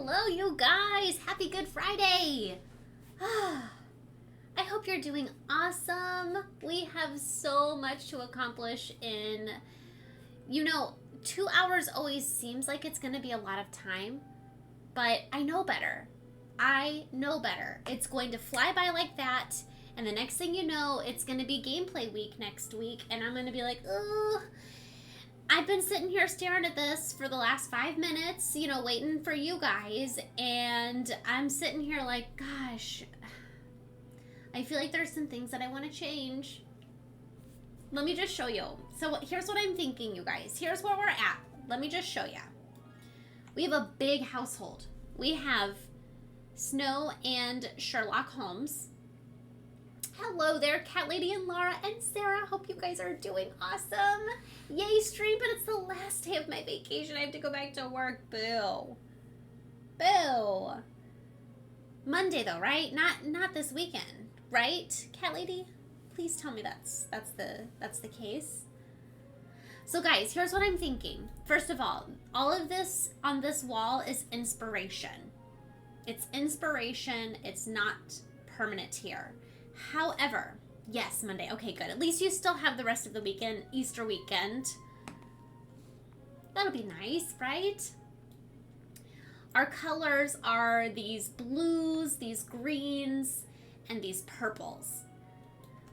Hello, you guys! Happy Good Friday! I hope you're doing awesome. We have so much to accomplish in, 2 hours always seems like it's going to be a lot of time, but I know better. I know better. It's going to fly by like that, and the next thing you know, it's going to be gameplay week next week, and I'm going to be like, ugh. I've been sitting here staring at this for the last 5 minutes, waiting for you guys, and I'm sitting here like, gosh, I feel like there's some things that I want to change. Let me just show you. So here's what I'm thinking, you guys. Here's where we're at. Let me just show you. We have a big household. We have Snow and Sherlock Holmes. Hello there, Cat Lady and Laura and Sarah. Hope you guys are doing awesome. Yay, stream, but it's the last day of my vacation. I have to go back to work. Boo. Boo. Monday though, right? Not this weekend, right? Cat Lady? Please tell me that's the case. So guys, here's what I'm thinking. First of all of this on this wall is inspiration. It's inspiration. It's not permanent here. However, yes, Monday. Okay, good. At least you still have the rest of the weekend, Easter weekend. That'll be nice, right? Our colors are these blues, these greens, and these purples.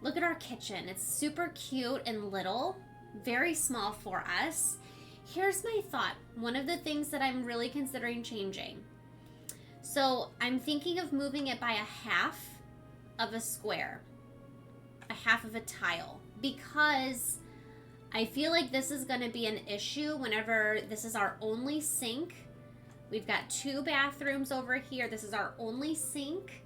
Look at our kitchen. It's super cute and little, very small for us. Here's my thought. One of the things that I'm really considering changing. So I'm thinking of moving it by a half of a square, a half of a tile, because I feel like this is going to be an issue whenever this is our only sink. We've got 2 bathrooms over here. This is our only sink.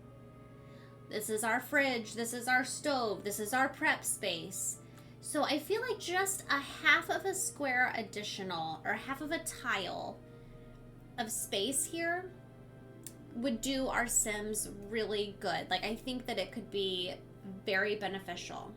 This is our fridge. This is our stove. This is our prep space. So I feel like just a half of a square additional, or half of a tile of space here would do our Sims really good. Like, I think that it could be very beneficial.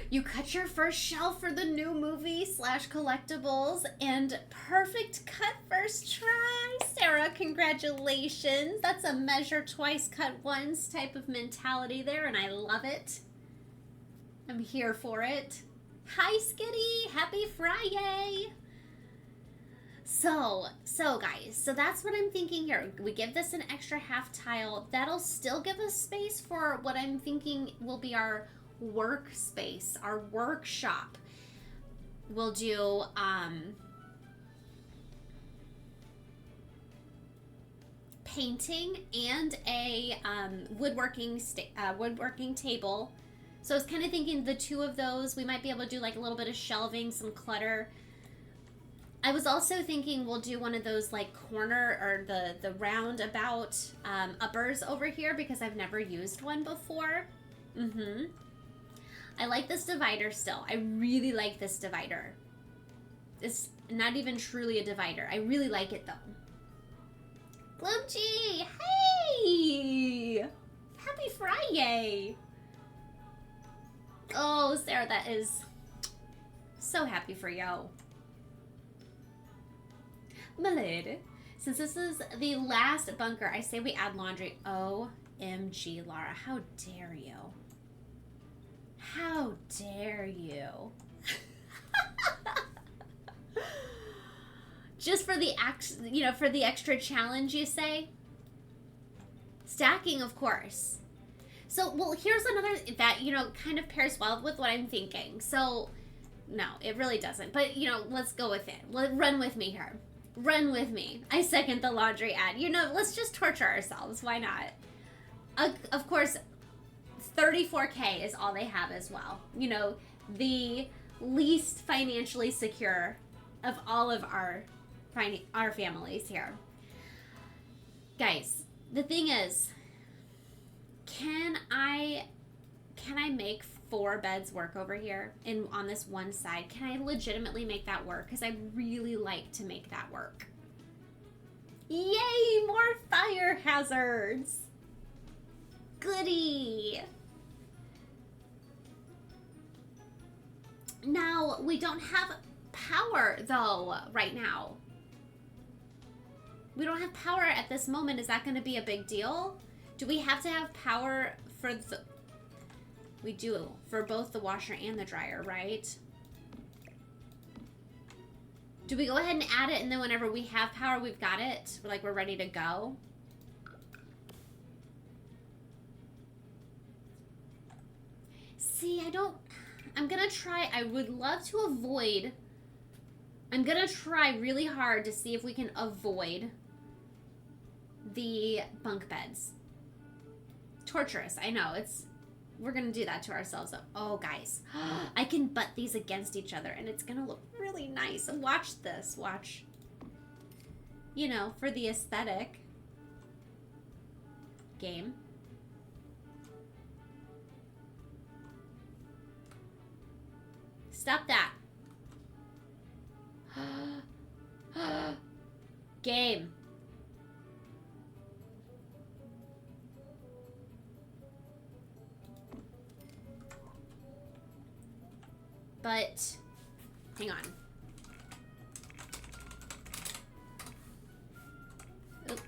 You cut your first shelf for the new movie / collectibles, and perfect cut first try. Sarah, congratulations. That's a measure twice, cut once type of mentality there, and I love it. I'm here for it. Hi, Skitty. Happy Friday. So guys, so that's what I'm thinking here. We give this an extra half tile. That'll still give us space for what I'm thinking will be our workspace, our workshop. We'll do painting and a woodworking table. So I was kind of thinking the 2 of those, we might be able to do like a little bit of shelving, some clutter. I was also thinking we'll do one of those like corner or the roundabout uppers over here, because I've never used one before. I like this divider still. I really like this divider. It's not even truly a divider. I really like it though. Gloomchi, hey! Happy Friday! Oh, Sarah, that is so happy for you. Malid, since this is the last bunker, I say we add laundry. OMG, Laura, how dare you? How dare you? Just for the for the extra challenge, you say? Stacking, of course. So, well, here's another that, kind of pairs well with what I'm thinking. So, no, it really doesn't. But, let's go with it. Run with me here. Run with me. I second the laundry ad. Let's just torture ourselves. Why not? Of course, 34K is all they have as well. The least financially secure of all of our families here. Guys, the thing is, can I make 4 beds work over here on this one side? Can I legitimately make that work? Because I'd really like to make that work. Yay, more fire hazards. Goody. Now, we don't have power, though, right now. We don't have power at this moment. Is that going to be a big deal? Do we have to have power for the... We do, for both the washer and the dryer, right? Do we go ahead and add it, and then whenever we have power, we've got it? We're ready to go? See, I'm gonna try, I would love to avoid, I'm gonna try really hard to see if we can avoid the bunk beds. Torturous, I know, we're gonna do that to ourselves. Oh, guys, I can butt these against each other, and it's gonna look really nice. And watch this, watch. You know, for the aesthetic. Game. Stop that. Game. But, hang on. Oop.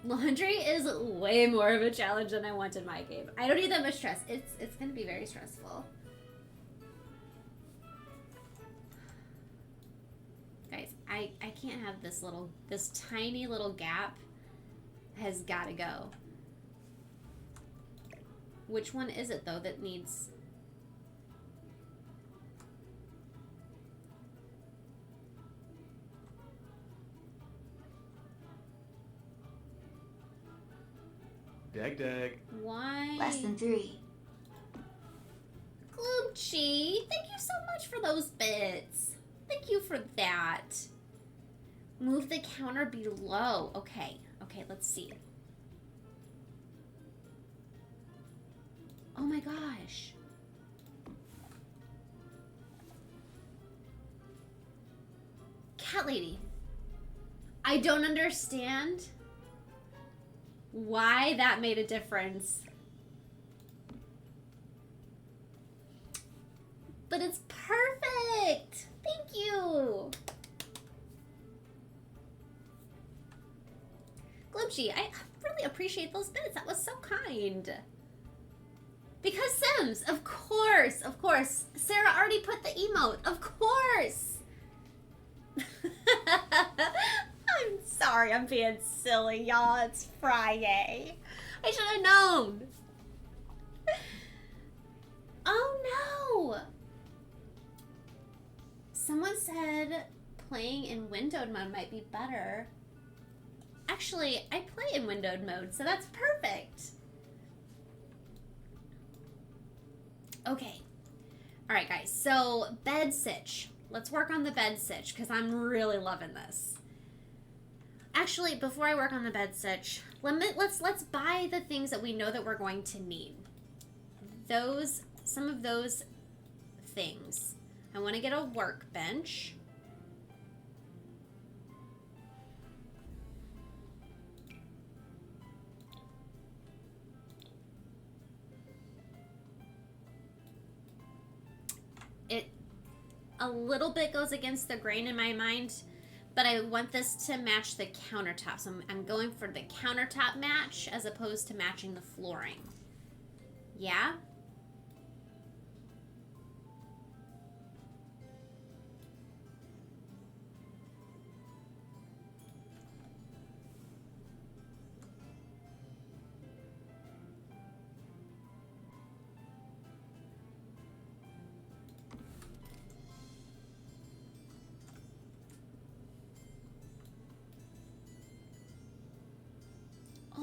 Laundry is way more of a challenge than I want in my game. I don't need that much stress. It's gonna be very stressful. Guys, I can't have this tiny little gap has gotta go. Which one is it though that needs... Dag. Why? Less than 3. Gloopchi, thank you so much for those bits. Thank you for that. Move the counter below. Okay, let's see. Oh my gosh. Cat lady, I don't understand why that made a difference. But it's perfect. Thank you. Gloopchi, I really appreciate those bits. That was so kind. Because Sims, of course. Sarah already put the emote, of course. I'm sorry, I'm being silly, y'all. It's Friday. I should have known. Oh no! Someone said playing in windowed mode might be better. Actually, I play in windowed mode, so that's perfect. Okay. Alright, guys. So, bed sitch. Let's work on the bed sitch, because I'm really loving this. Actually, before I work on the bed sitch, let's buy the things that we know that we're going to need. Some of those things. I want to get a workbench. It a little bit goes against the grain in my mind, but I want this to match the countertop. So I'm going for the countertop match as opposed to matching the flooring. Yeah?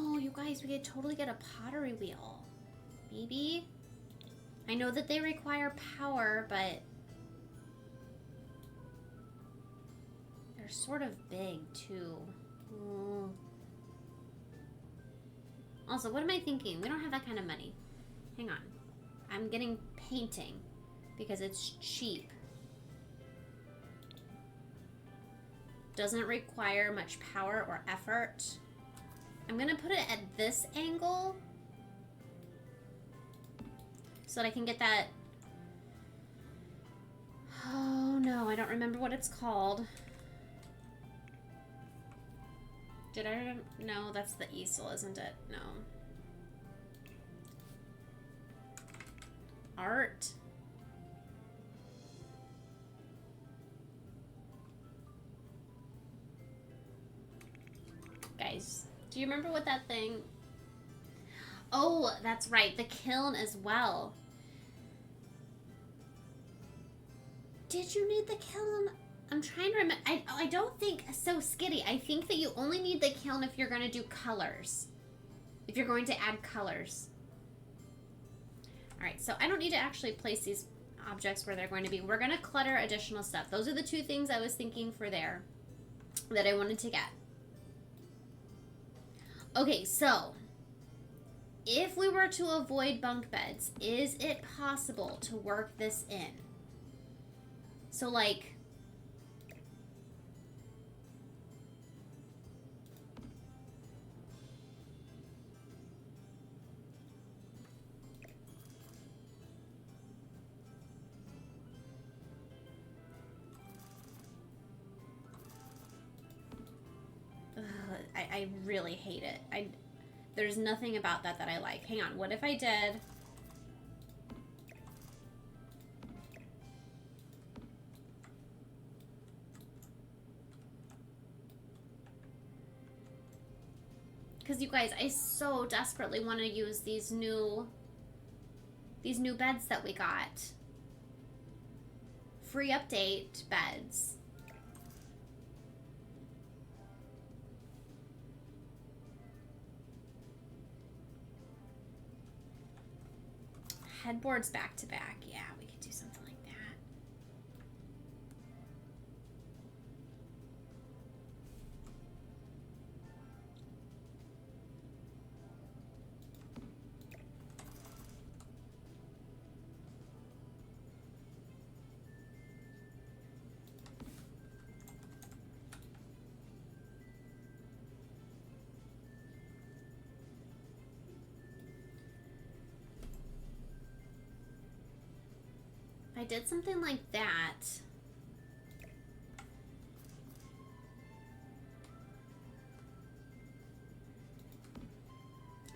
Oh, you guys, we could totally get a pottery wheel. Maybe? I know that they require power, but they're sort of big, too. Ooh. Also, what am I thinking? We don't have that kind of money. Hang on. I'm getting painting because it's cheap. Doesn't require much power or effort. I'm gonna put it at this angle so that I can get that. Oh no, I don't remember what it's called. Did I? No, that's the easel, isn't it? No. Art. Guys, do you remember what that thing... Oh, that's right. The kiln as well. Did you need the kiln? I'm trying to remember. I don't think so, Skitty. I think that you only need the kiln if you're going to do colors. If you're going to add colors. Alright, so I don't need to actually place these objects where they're going to be. We're going to clutter additional stuff. Those are the two things I was thinking for there that I wanted to get. Okay, so if we were to avoid bunk beds, is it possible to work this in? So, like, I really hate it. There's nothing about that I like. Hang on, what if I did... Because you guys, I so desperately want to use these new beds that we got. Free update beds. Headboards back to back. Yeah, we could do something like that. If I did something like that,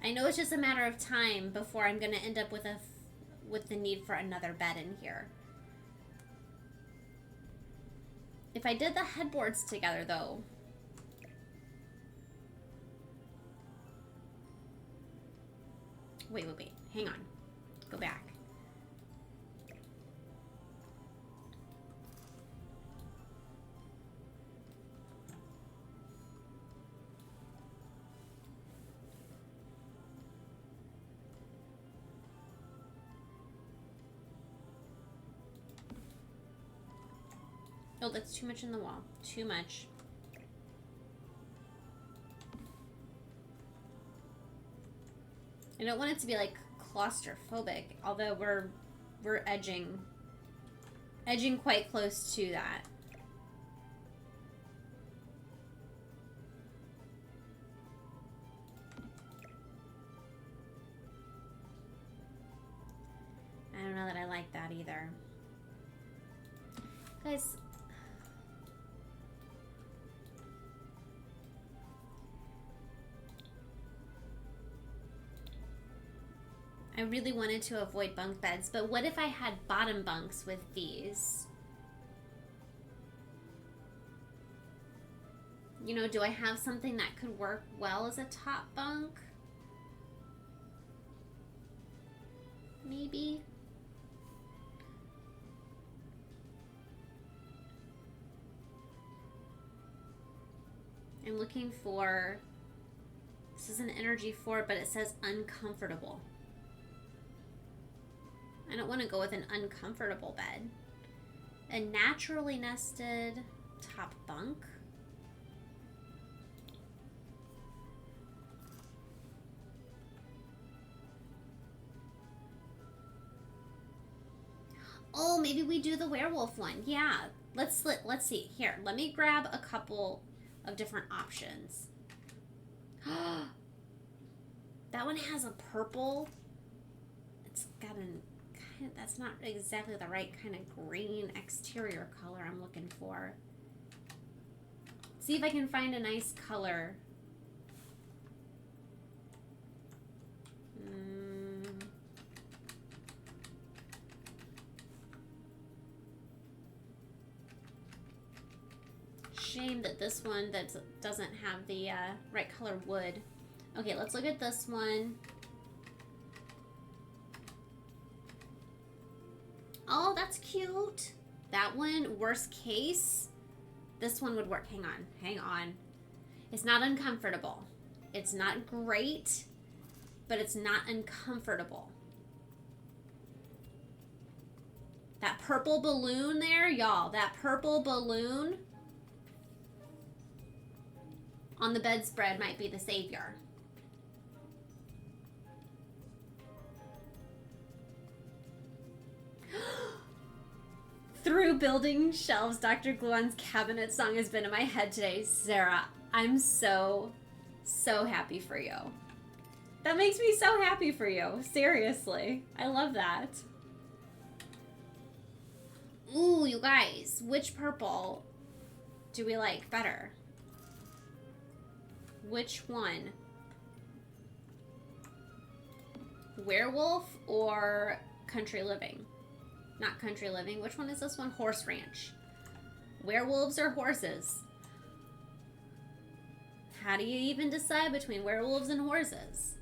I know it's just a matter of time before I'm gonna end up with the need for another bed in here. If I did the headboards together, though, wait, hang on, go back. Oh, that's too much in the wall. Too much. I don't want it to be like claustrophobic, although we're edging quite close to that. I don't know that I like that either. Guys, I really wanted to avoid bunk beds, but what if I had bottom bunks with these? You know, do I have something that could work well as a top bunk? Maybe. I'm looking for, this is an energy 4, but it says uncomfortable. I don't want to go with an uncomfortable bed. A naturally nested top bunk. Oh, maybe we do the werewolf one. Yeah, let's see. Here, let me grab a couple of different options. That one has a purple. It's got that's not exactly the right kind of green exterior color I'm looking for. See if I can find a nice color. Shame that this one that doesn't have the right color wood. Okay, let's look at this one. Oh, that's cute. That one, worst case, this one would work. Hang on, hang on. It's not uncomfortable. It's not great, but it's not uncomfortable. That purple balloon there, y'all, that purple balloon on the bedspread might be the savior. Through building shelves, Dr. Gluon's cabinet song has been in my head today. Sarah, I'm so happy for you. That makes me so happy for you. Seriously. I love that. Ooh, you guys, which purple do we like better? Which one? Werewolf or Country Living? Not Country Living. Which one is this one? Horse Ranch. Werewolves or horses? How do you even decide between werewolves and horses?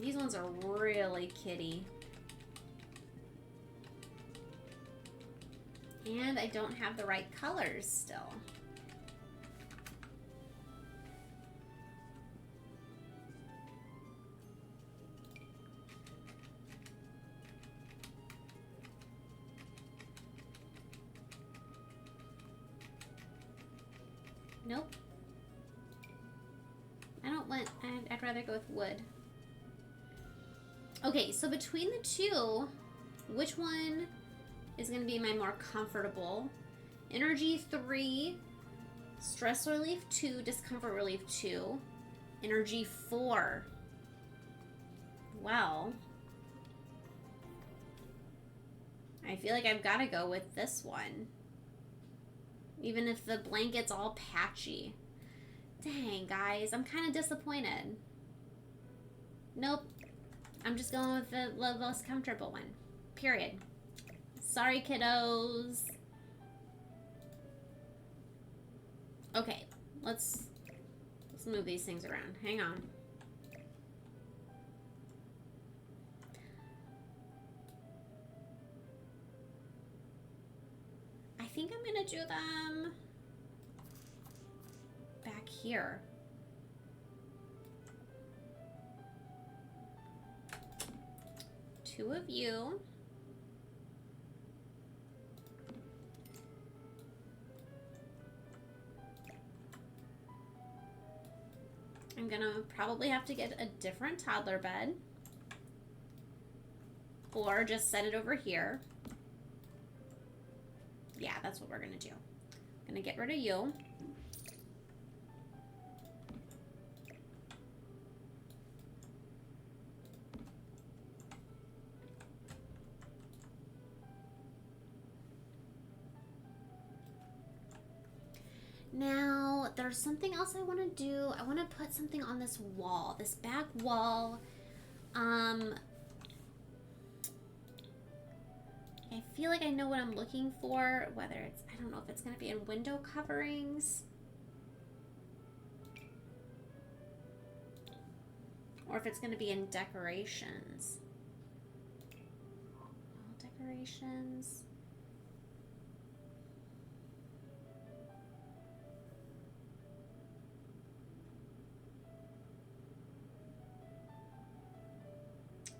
These ones are really kitty. And I don't have the right colors still. Nope. I don't want, I'd rather go with wood. Okay, so between the two, which one is going to be my more comfortable? Energy 3, stress relief 2, discomfort relief 2, energy 4. Well, I feel like I've got to go with this one. Even if the blanket's all patchy. Dang, guys, I'm kind of disappointed. Nope. I'm just going with the most comfortable one. Period. Sorry, kiddos. Okay, let's move these things around. Hang on. I think I'm gonna do them back here. Two of you. I'm gonna probably have to get a different toddler bed. Or just set it over here. Yeah, that's what we're gonna do. I'm gonna get rid of you. Now, there's something else I want to do. I want to put something on this wall, this back wall. I feel like I know what I'm looking for, whether it's, I don't know if it's going to be in window coverings or if it's going to be in decorations. Decorations.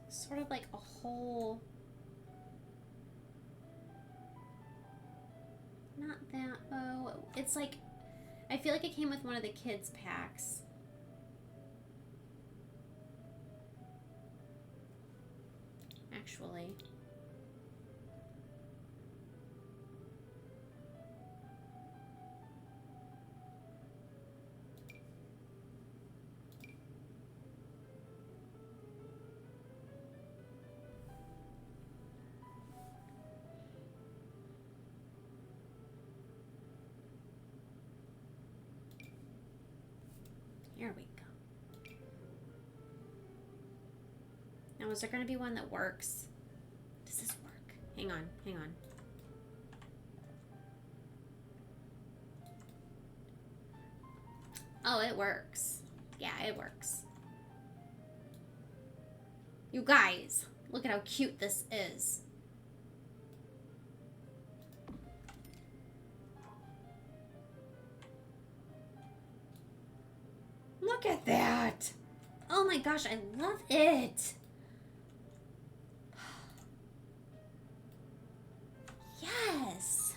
Sort of like a whole, not that, oh, it's like, I feel like it came with one of the kids packs. actually. Here we go. Now, is there going to be one that works? Does this work? Hang on, hang on. Oh, it works. Yeah, it works. You guys, look at how cute this is. Look at that. Oh my gosh, I love it. Yes.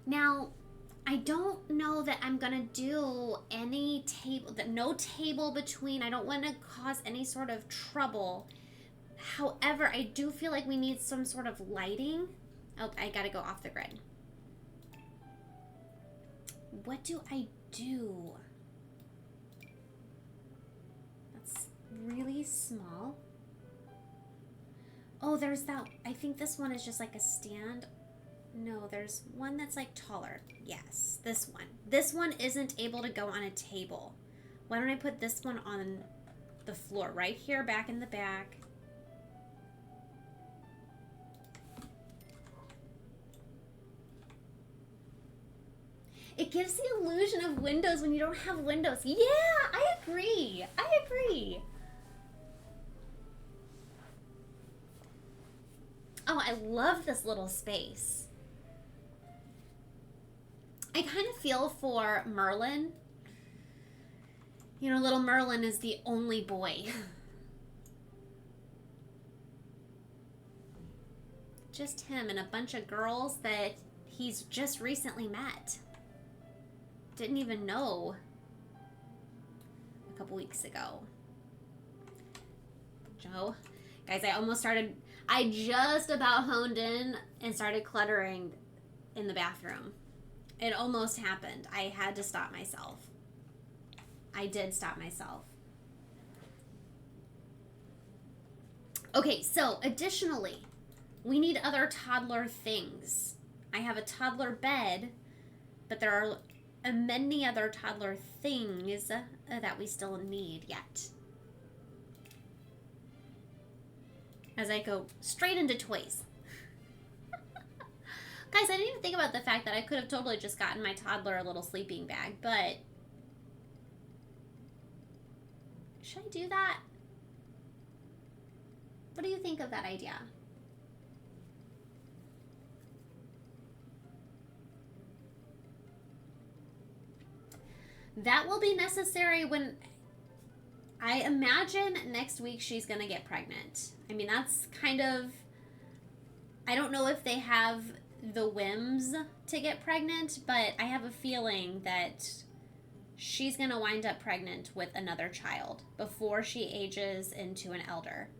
Now, I don't know that I'm gonna do any table, no table between. I don't want to cause any sort of trouble. However, I do feel like we need some sort of lighting. Oh, I gotta go off the grid. What do I do? That's really small. Oh, there's that. I think this one is just like a stand. No, there's one that's like taller. Yes, this one. This one isn't able to go on a table. Why don't I put this one on the floor right here back in the back? It gives the illusion of windows when you don't have windows. Yeah, I agree. I agree. Oh, I love this little space. I kind of feel for Merlin. You know, little Merlin is the only boy. Just him and a bunch of girls that he's just recently met. Didn't even know a couple weeks ago. Joe, guys, I just about honed in and started cluttering in the bathroom. It almost happened. I had to stop myself. I did stop myself. Okay, so additionally, we need other toddler things. I have a toddler bed, but there are many other toddler things that we still need yet. As I go straight into toys. Guys, I didn't even think about the fact that I could have totally just gotten my toddler a little sleeping bag, but should I do that? What do you think of that idea? That will be necessary when, I imagine next week she's going to get pregnant. I mean, that's kind of, I don't know if they have the whims to get pregnant, but I have a feeling that she's going to wind up pregnant with another child before she ages into an elder.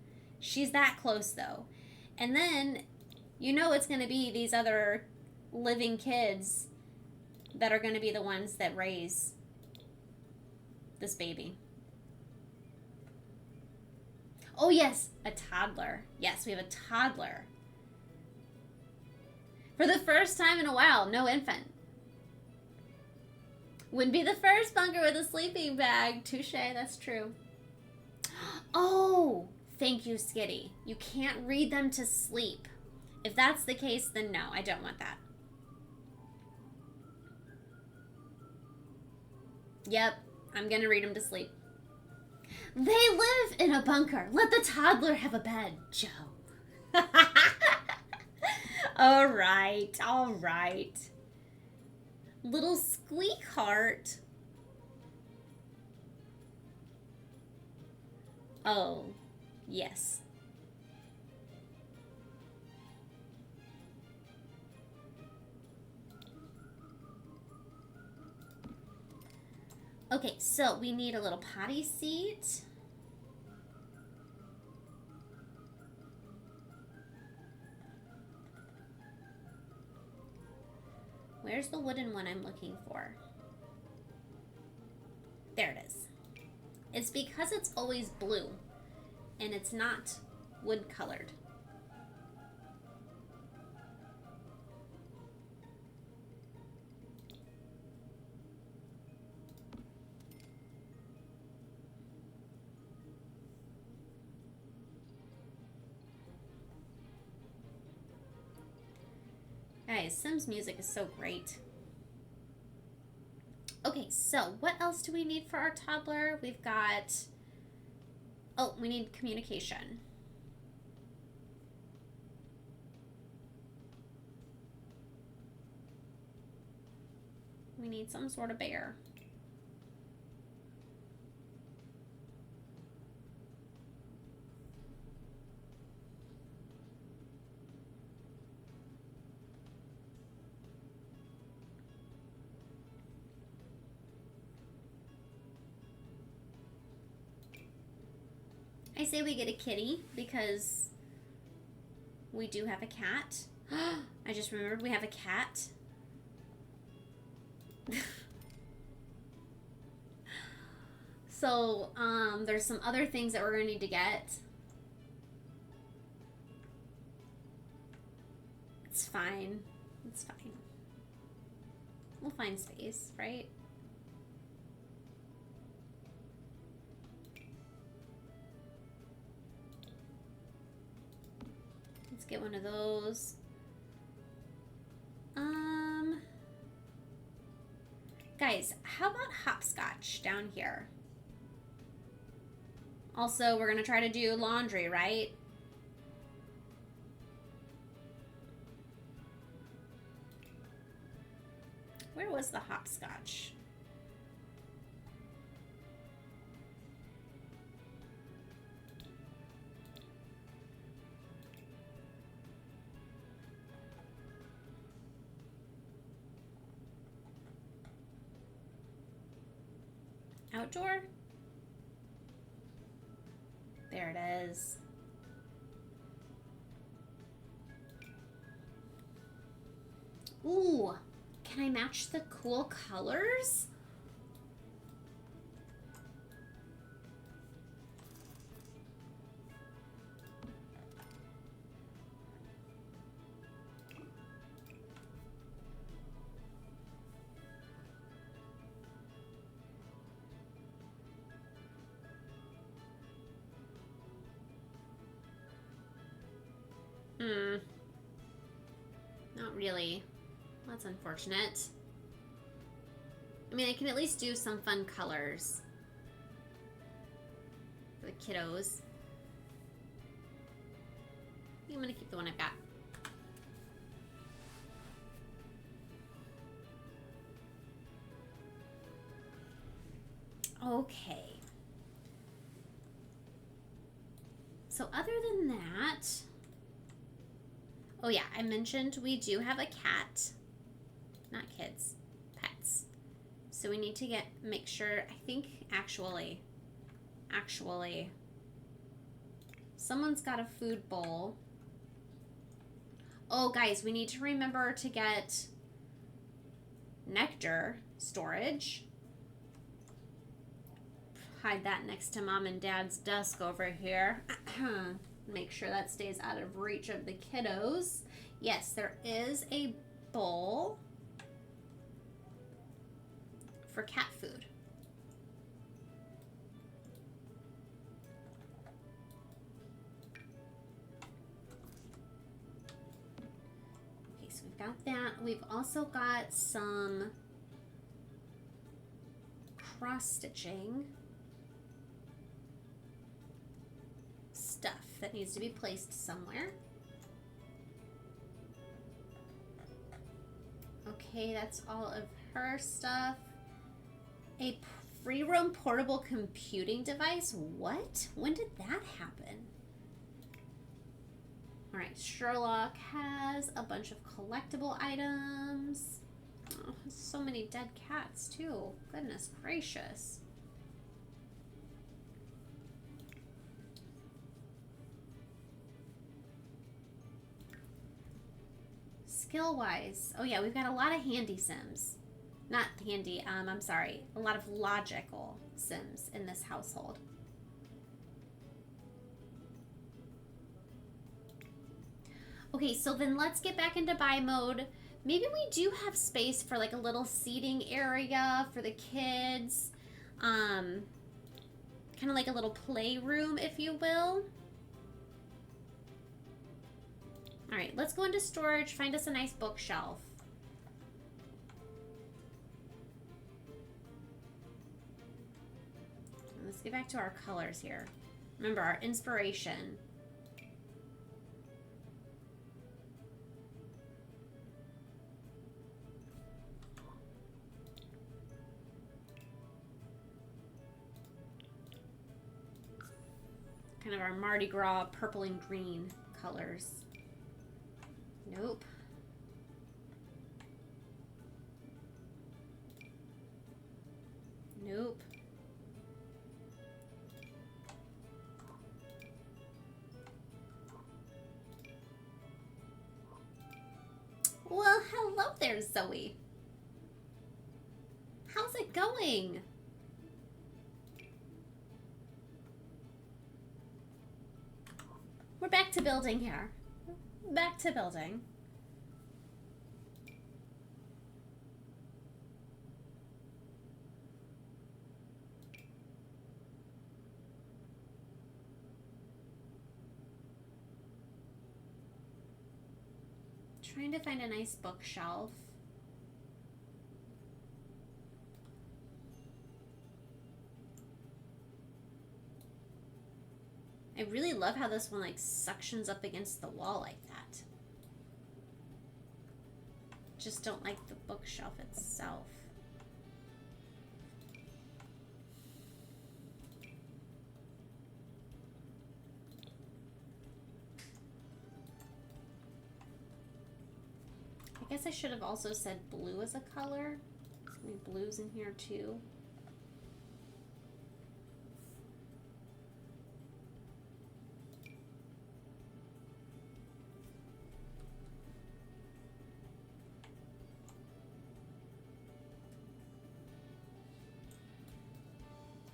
She's that close, though. And then, you know, it's going to be these other living kids that are going to be the ones that raise this baby. Oh, yes, a toddler. Yes, we have a toddler. For the first time in a while, no infant. Wouldn't be the first bunker with a sleeping bag. Touche, that's true. Oh, thank you, Skitty. You can't read them to sleep. If that's the case, then no, I don't want that. Yep, I'm gonna read them to sleep. They live in a bunker. Let the toddler have a bed, Joe. All right, all right. Little squeak heart. Oh, yes. Okay, so we need a little potty seat. Where's the wooden one I'm looking for? There it is. It's because it's always blue and it's not wood colored. Guys, Sims music is so great. Okay, so what else do we need for our toddler? We've got... Oh, we need communication. We need some sort of bear. I say we get a kitty because we do have a cat. I just remembered we have a cat. So, there's some other things that we're going to need to get. It's fine. It's fine. We'll find space, right? Let's get one of those. Guys, how about hopscotch down here? Also, we're going to try to do laundry, right? Where was the hopscotch? Outdoor? There it is. Ooh, can I match the cool colors? Not really. That's unfortunate. I mean, I can at least do some fun colors for the kiddos. I think I'm gonna keep the one I've got. Okay. So other than that, oh yeah, I mentioned we do have a cat. Not kids, pets. So we need to make sure, I think actually, someone's got a food bowl. Oh guys, we need to remember to get nectar storage. Hide that next to mom and dad's desk over here. Make sure that stays out of reach of the kiddos. Yes, there is a bowl for cat food. Okay, so we've got that. We've also got some cross-stitching stuff that needs to be placed somewhere. Okay, that's all of her stuff. A free roam portable computing device? What? When did that happen? All right, Sherlock has a bunch of collectible items. Oh, so many dead cats too. Goodness gracious. skill-wise? Oh yeah, we've got a lot of handy Sims. Not handy, I'm sorry. A lot of logical Sims in this household. Okay, so then let's get back into buy mode. Maybe we do have space for like a little seating area for the kids. Kind of like a little playroom, if you will. All right, let's go into storage, find us a nice bookshelf. Let's get back to our colors here. Remember, our inspiration. Kind of our Mardi Gras purple and green colors. Nope. Nope. Well, hello there, Zoe. How's it going? We're back to building here. Back to building. Trying to find a nice bookshelf. I really love how this one like suctions up against the wall like that. Just don't like the bookshelf itself. I guess I should have also said blue as a color. There's gonna be blues in here too.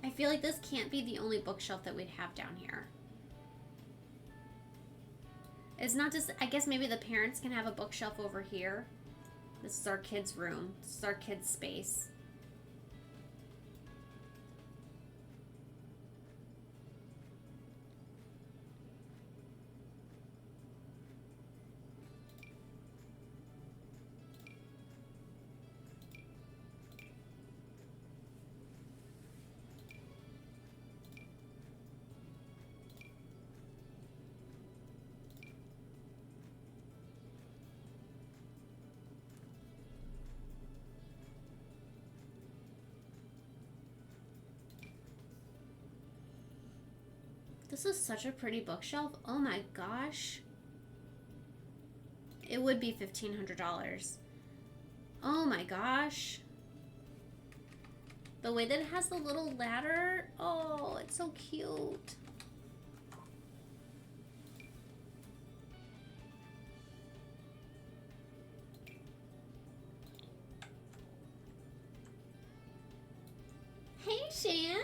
I feel like this can't be the only bookshelf that we'd have down here. It's not just, I guess maybe the parents can have a bookshelf over here. This is our kids' room. This is our kids' space. This is such a pretty bookshelf. Oh my gosh. It would be $1,500. Oh my gosh. The way that it has the little ladder. Oh, it's so cute. Hey, Shan.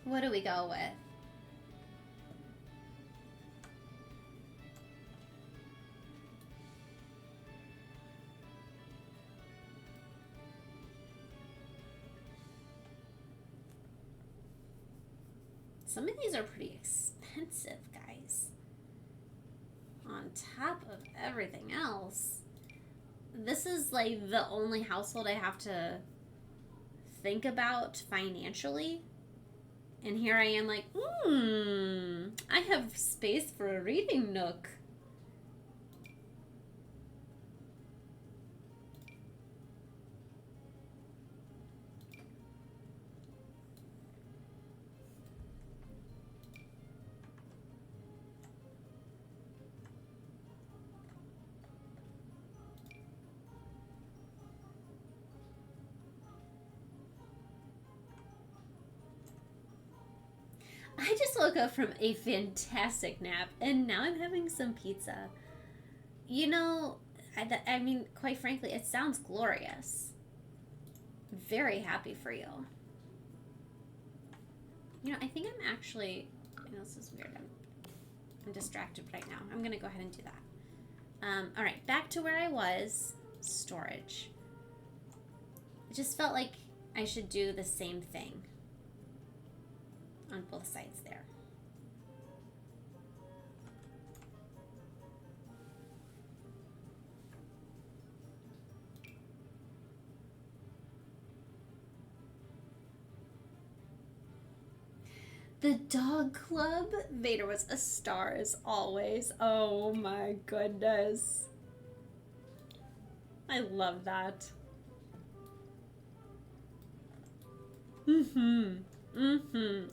What do we go with? Some of these are pretty expensive, guys. On top of everything else, this is like the only household I have to think about financially. And here I am like, I have space for a reading nook. I just woke up from a fantastic nap and now I'm having some pizza. You know, I mean, quite frankly, it sounds glorious. Very happy for you. You know, I think I'm actually, I know this is weird. I'm distracted right now. I'm going to go ahead and do that. All right, back to where I was. Storage. It just felt like I should do the same thing on both sides there. The dog club? Vader was a star as always. Oh my goodness. I love that.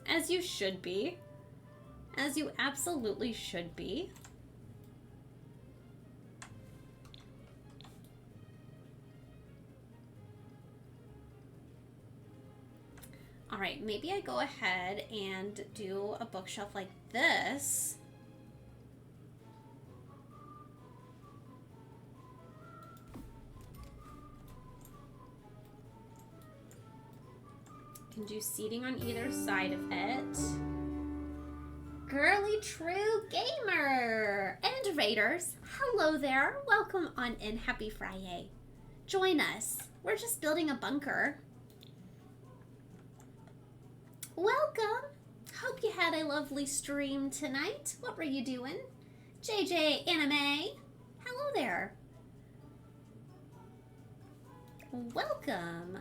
As you should be. As you absolutely should be. All right, maybe I go ahead and do a bookshelf like this. Can do seating on either side of it. Girly True Gamer and Raiders, hello there. Welcome on in. Happy Friday. Join us. We're just building a bunker. Welcome. Hope you had a lovely stream tonight. What were you doing? JJ Anime, hello there. Welcome.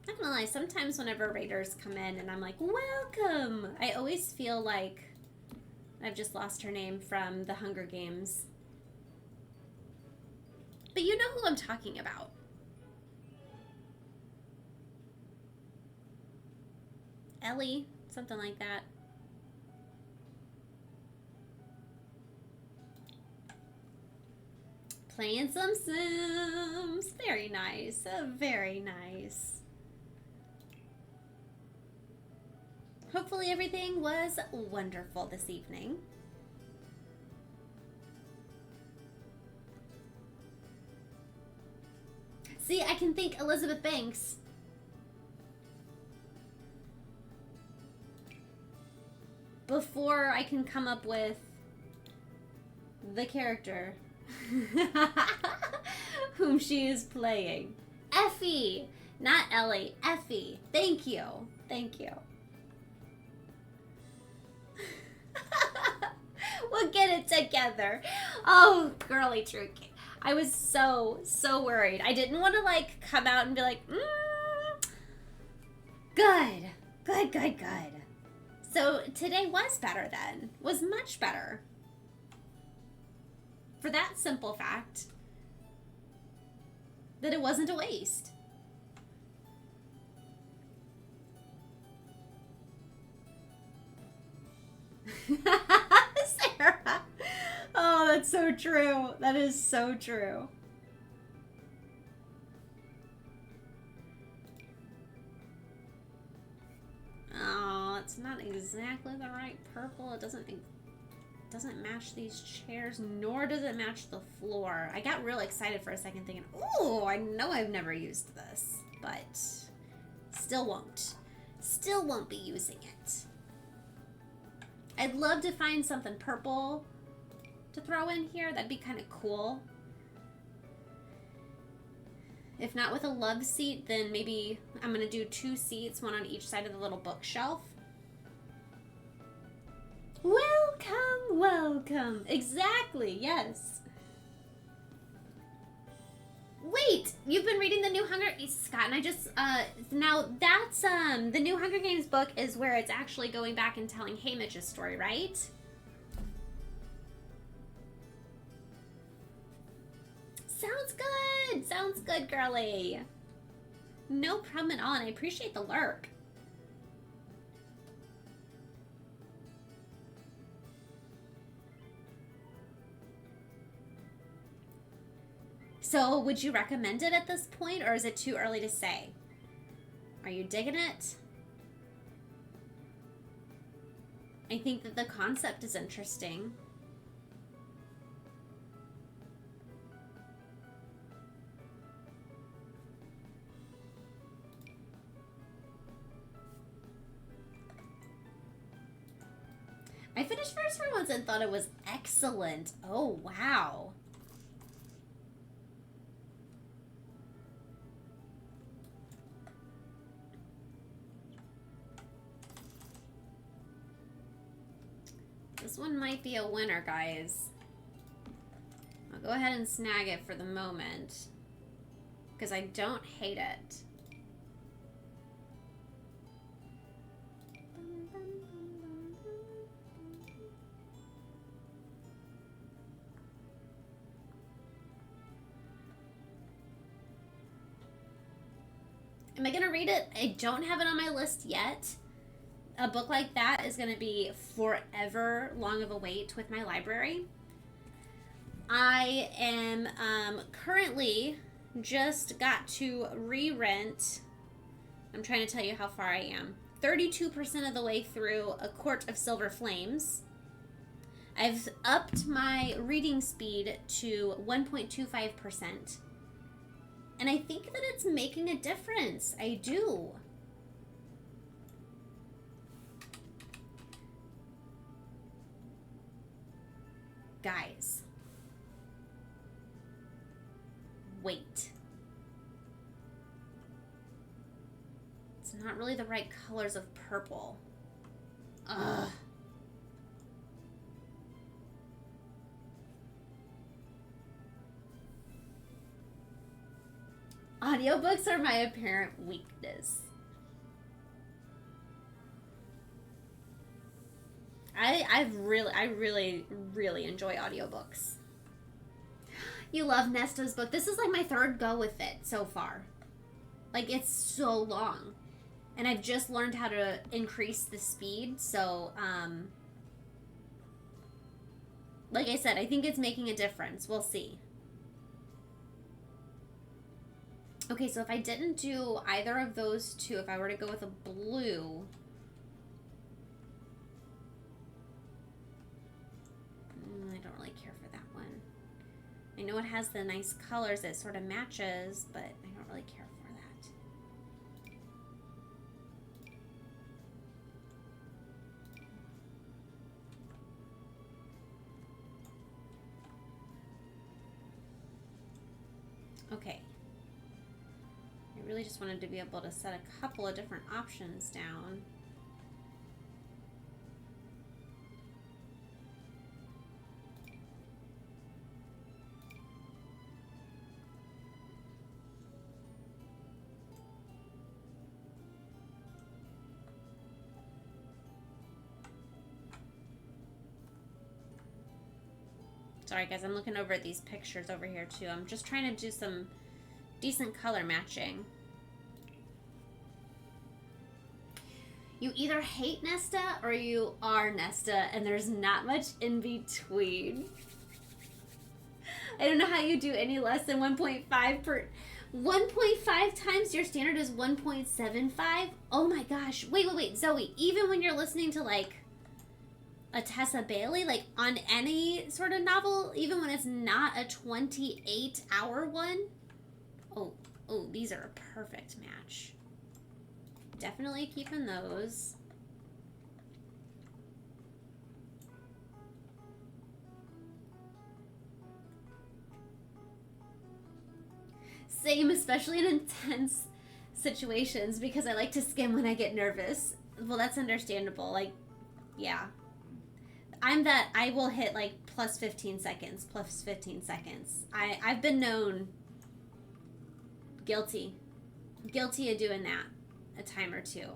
Not gonna lie, sometimes whenever raiders come in and I'm like, welcome, I always feel like I've just lost her name from the Hunger Games. But you know who I'm talking about. Ellie, something like that. Playing some Sims. Very nice. Very nice. Hopefully everything was wonderful this evening. See, I can think Elizabeth Banks. Before I can come up with the character whom she is playing. Effie! Not Ellie. Effie. Thank you. Thank you. We'll get it together. Oh, girly True. I was so worried. I didn't want to like come out and be like, good. So today was better then. Was much better. For that simple fact that it wasn't a waste. Sarah. Oh, that's so true. That is so true. Oh, it's not exactly the right purple. It doesn't match these chairs, nor does it match the floor. I got real excited for a second thinking, ooh, I know I've never used this, but still won't. Still won't be using it. I'd love to find something purple to throw in here. That'd be kind of cool. If not with a love seat, then maybe I'm going to do 2 seats, one on each side of the little bookshelf. Welcome, welcome. Exactly, yes. Wait, you've been reading the new Hunger Games, Scott, and I just, now that's, the new Hunger Games book is where it's actually going back and telling Haymitch's story, right? Sounds good, girly. No problem at all, and I appreciate the lurk. So would you recommend it at this point, or is it too early to say? Are you digging it? I think that the concept is interesting. I finished first for once and thought it was excellent. Oh, wow. This one might be a winner, guys. I'll go ahead and snag it for the moment, because I don't hate it. Am I going to read it? I don't have it on my list yet. A book like that is going to be forever long of a wait with my library. I am currently just got to re-rent. I'm trying to tell you how far I am. 32% of the way through A Court of Silver Flames. I've upped my reading speed to 1.25%. And I think that it's making a difference. I do. Guys. Wait. It's not really the right colors of purple. Ugh. Audiobooks are my apparent weakness. I really enjoy audiobooks. You love Nesta's book. This is like my third go with it so far. Like, it's so long. And I've just learned how to increase the speed. So, like I said, I think it's making a difference. We'll see. Okay, so if I didn't do either of those two, if I were to go with a blue, I don't really care for that one. I know it has the nice colors, it sort of matches, but I don't really care for that. Okay. I really just wanted to be able to set a couple of different options down. Sorry guys, I'm looking over at these pictures over here too. I'm just trying to do some decent color matching. You either hate Nesta or you are Nesta, and there's not much in between. I don't know how you do any less than 1.5 per... 1.5 times your standard is 1.75? Oh my gosh. Wait, Zoe, even when you're listening to, like, a Tessa Bailey, like, on any sort of novel, even when it's not a 28-hour one? Oh, these are a perfect match. Definitely keeping those. Same, especially in intense situations, because I like to skim when I get nervous. Well, that's understandable. Like, yeah. I will hit, like, plus 15 seconds. I've been known guilty of doing that a time or two.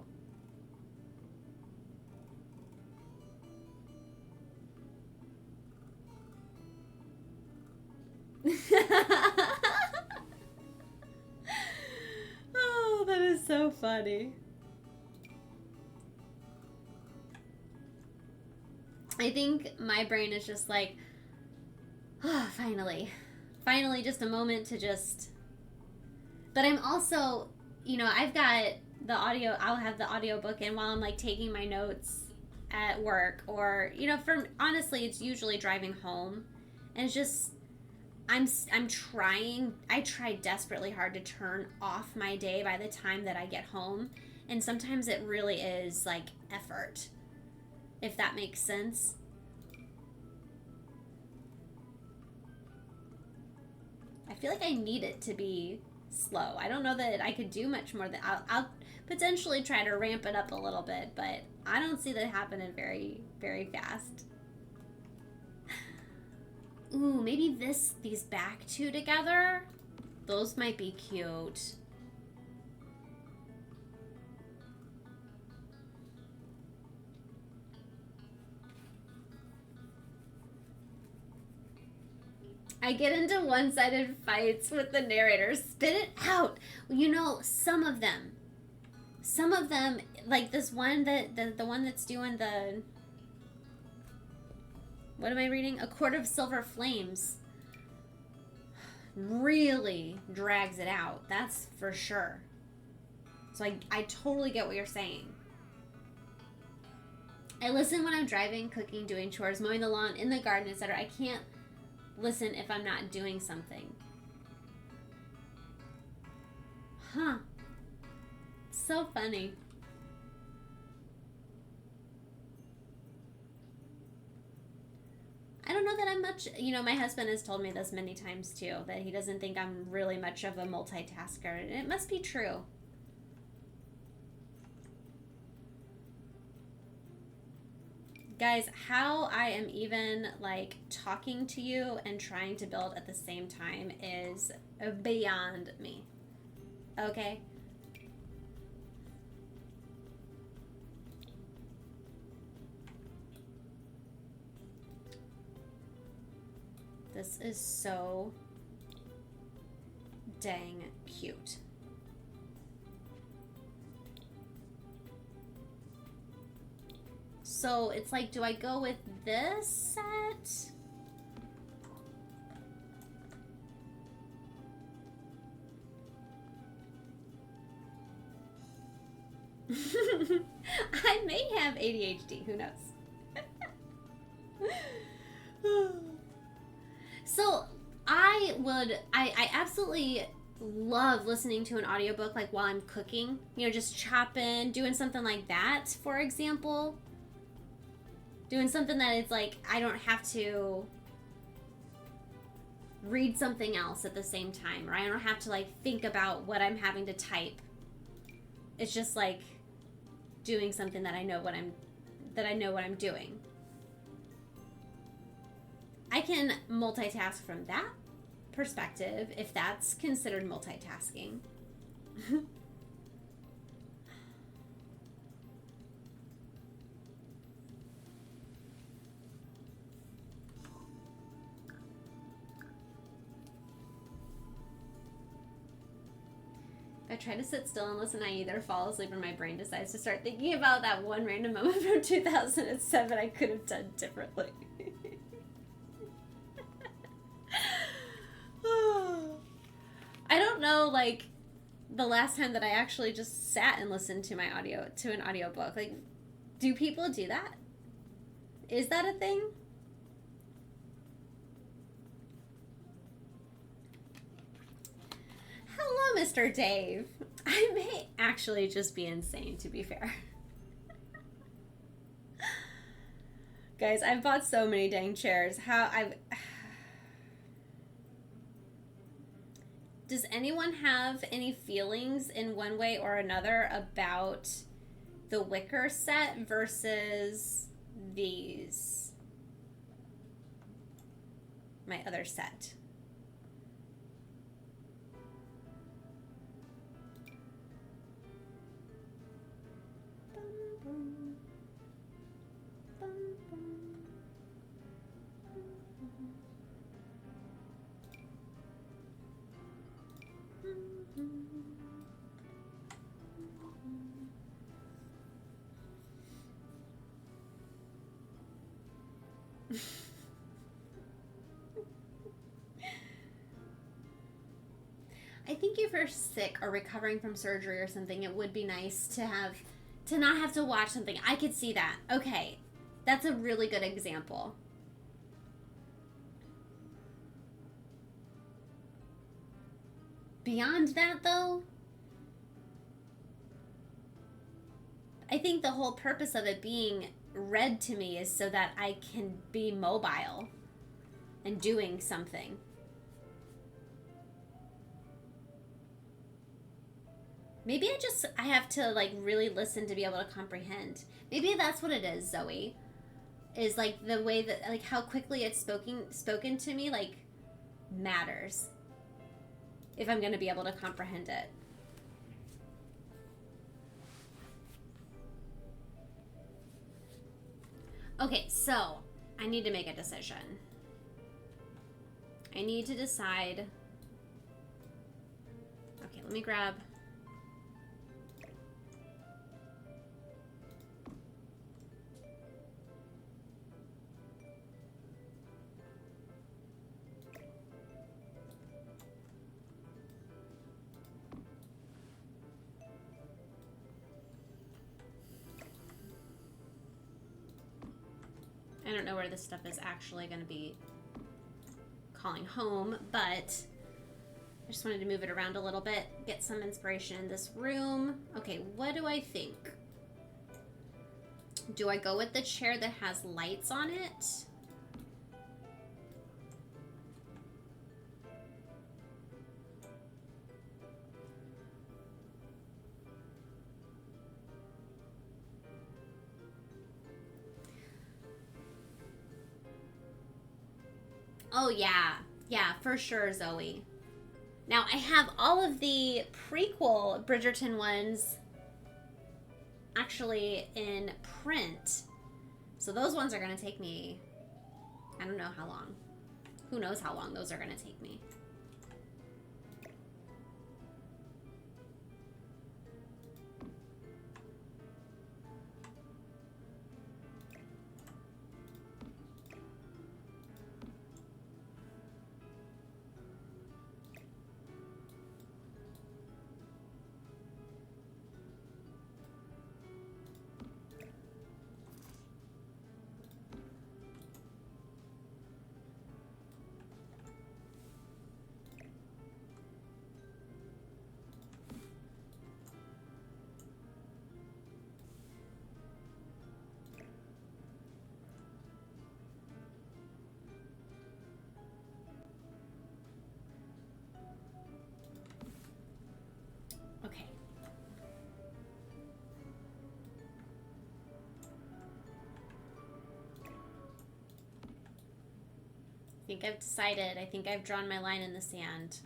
Oh, that is so funny. I think my brain is just like, oh, finally finally just a moment to just. But I'm also, I've got the audio. I'll have the audiobook in while I'm like taking my notes at work, or honestly, it's usually driving home, and it's just. I'm trying. I try desperately hard to turn off my day by the time that I get home, and sometimes it really is like effort, if that makes sense. I feel like I need it to be slow. I don't know that I could do much more than I'll potentially try to ramp it up a little bit, but I don't see that happening very, very fast. Ooh, maybe these back two together? Those might be cute. I get into one-sided fights with the narrator. Spit it out. Some of them, like this one the one that's doing the. What am I reading? A Court of Silver Flames. Really drags it out. That's for sure. So I totally get what you're saying. I listen when I'm driving, cooking, doing chores, mowing the lawn, in the garden, etc. I can't listen if I'm not doing something. Huh. So funny. I don't know that I'm much, my husband has told me this many times too, that he doesn't think I'm really much of a multitasker, and it must be true. Guys, how I am even like talking to you and trying to build at the same time is beyond me. Okay? This is so dang cute. So it's like, do I go with this set? I may have ADHD, who knows? So I absolutely love listening to an audiobook like while I'm cooking, just chopping, doing something like that, for example. Doing something that it's like I don't have to read something else at the same time, or I don't have to like think about what I'm having to type. It's just like doing something that I know what I'm doing. I can multitask from that perspective, if that's considered multitasking. If I try to sit still and listen, I either fall asleep or my brain decides to start thinking about that one random moment from 2007 I could have done differently. I don't know, like, the last time that I actually just sat and listened to an audiobook. Like, do people do that? Is that a thing? Hello, Mr. Dave. I may actually just be insane, to be fair. Guys, I've bought so many dang chairs. Does anyone have any feelings in one way or another about the wicker set versus these? My other set. I think if you're sick or recovering from surgery or something, it would be nice to not have to watch something. I could see that. Okay. That's a really good example. Beyond that, though, I think the whole purpose of it being read to me is so that I can be mobile and doing something. Maybe I have to like really listen to be able to comprehend. Maybe that's what it is, Zoe. Is like the way that, like, how quickly it's spoken to me, like, matters if I'm going to be able to comprehend it. Okay, so I need to make a decision. I need to decide. Okay, let me grab. I don't know where this stuff is actually going to be calling home, but I just wanted to move it around a little bit, get some inspiration in this room. Okay, what do I think? Do I go with the chair that has lights on it? Oh, yeah. Yeah, for sure, Zoe. Now, I have all of the prequel Bridgerton ones actually in print. So those ones are going to take me, I don't know how long. Who knows how long those are going to take me. Okay. I think I've decided. I think I've drawn my line in the sand.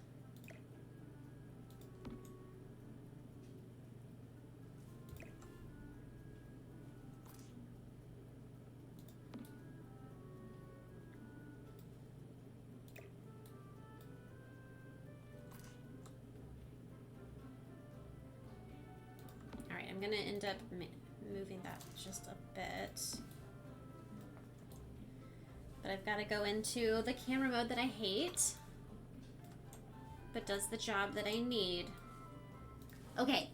I'm gonna end up moving that just a bit. But I've got to go into the camera mode that I hate, but does the job that I need. Okay.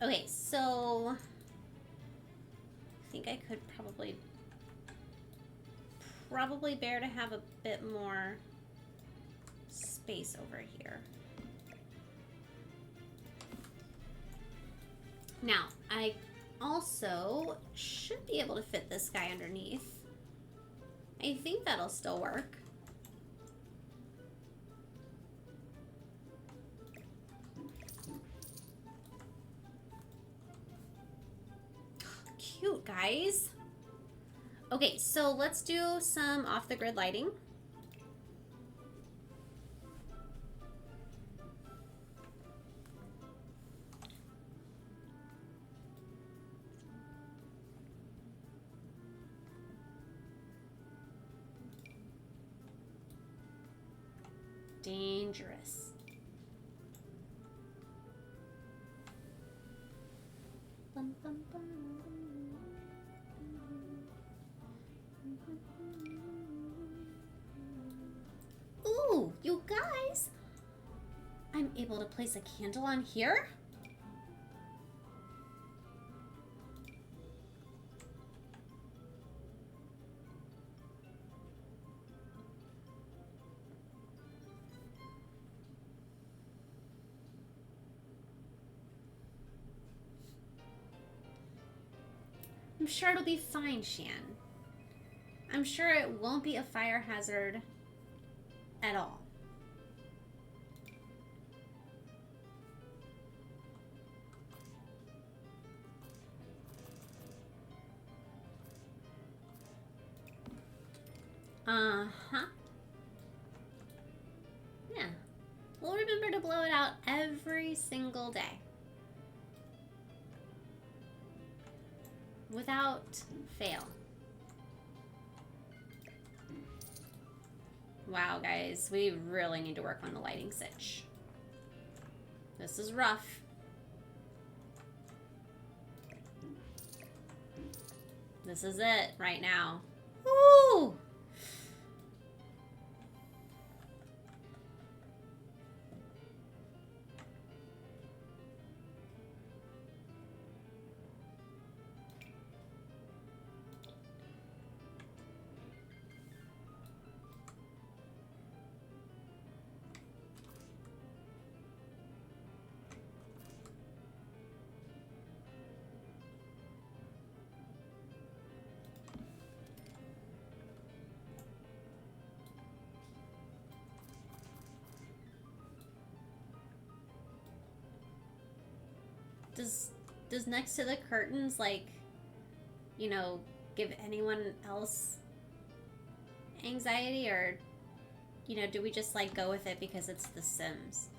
Okay, so I think I could probably bear to have a bit more space over here. Now, I also should be able to fit this guy underneath. I think that'll still work. Cute, guys. Okay, so let's do some off-the-grid lighting. Dangerous. Bum, bum, bum. Ooh, you guys! I'm able to place a candle on here? I'm sure it'll be fine, Shan. I'm sure it won't be a fire hazard at all. Uh-huh. Yeah. We'll remember to blow it out every single day. Without fail. Wow, guys, we really need to work on the lighting sitch. This is rough. This is it right now. Woo! Does next to the curtains, like, you know, give anyone else anxiety, or, you know, do we just, like, go with it because it's The Sims?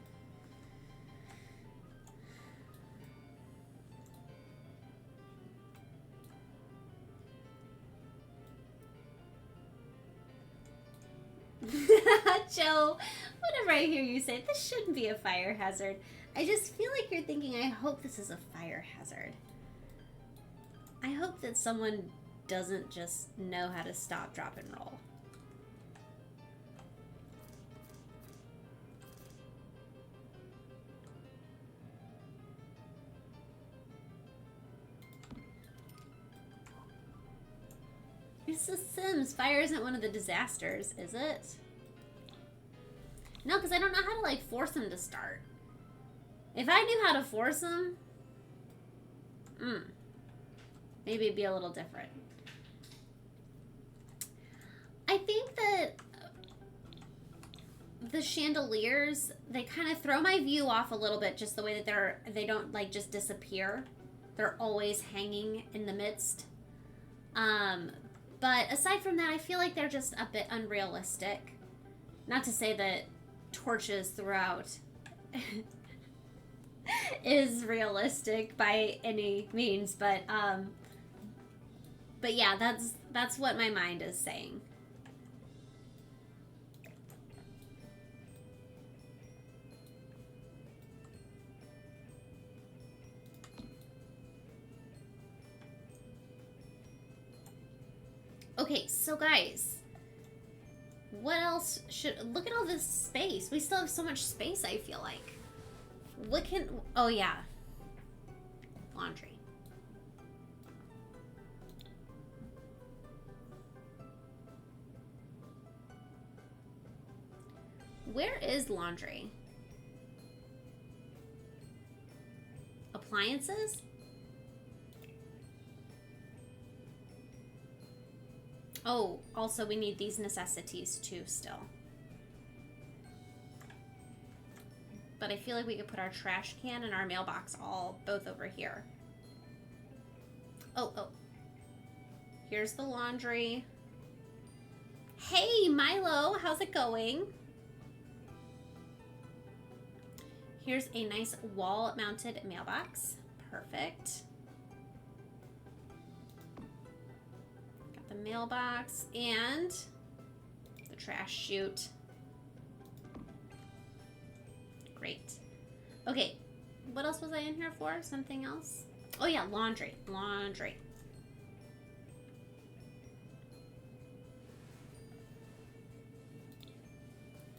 Joe, whenever I hear you say, this shouldn't be a fire hazard, I just feel like you're thinking, I hope this is a fire hazard. I hope that someone doesn't just know how to stop, drop, and roll. It's The Sims. Fire isn't one of the disasters, is it? No, because I don't know how to, like, force them to start. If I knew how to force them, maybe it'd be a little different. I think that the chandeliers, they kind of throw my view off a little bit, just the way that they don't, like, just disappear. They're always hanging in the midst. But aside from that, I feel like they're just a bit unrealistic. Not to say that torches throughout is realistic by any means, but yeah, that's what my mind is saying. Okay, so guys, what else look at all this space. We still have so much space, I feel like. Oh yeah. Laundry. Where is laundry? Appliances? Oh, also we need these necessities too still. But I feel like we could put our trash can and our mailbox both over here. Oh. Here's the laundry. Hey, Milo, how's it going? Here's a nice wall-mounted mailbox. Perfect. Got the mailbox and the trash chute. Great. Okay, what else was I in here for? Something else? Oh yeah, laundry. Laundry.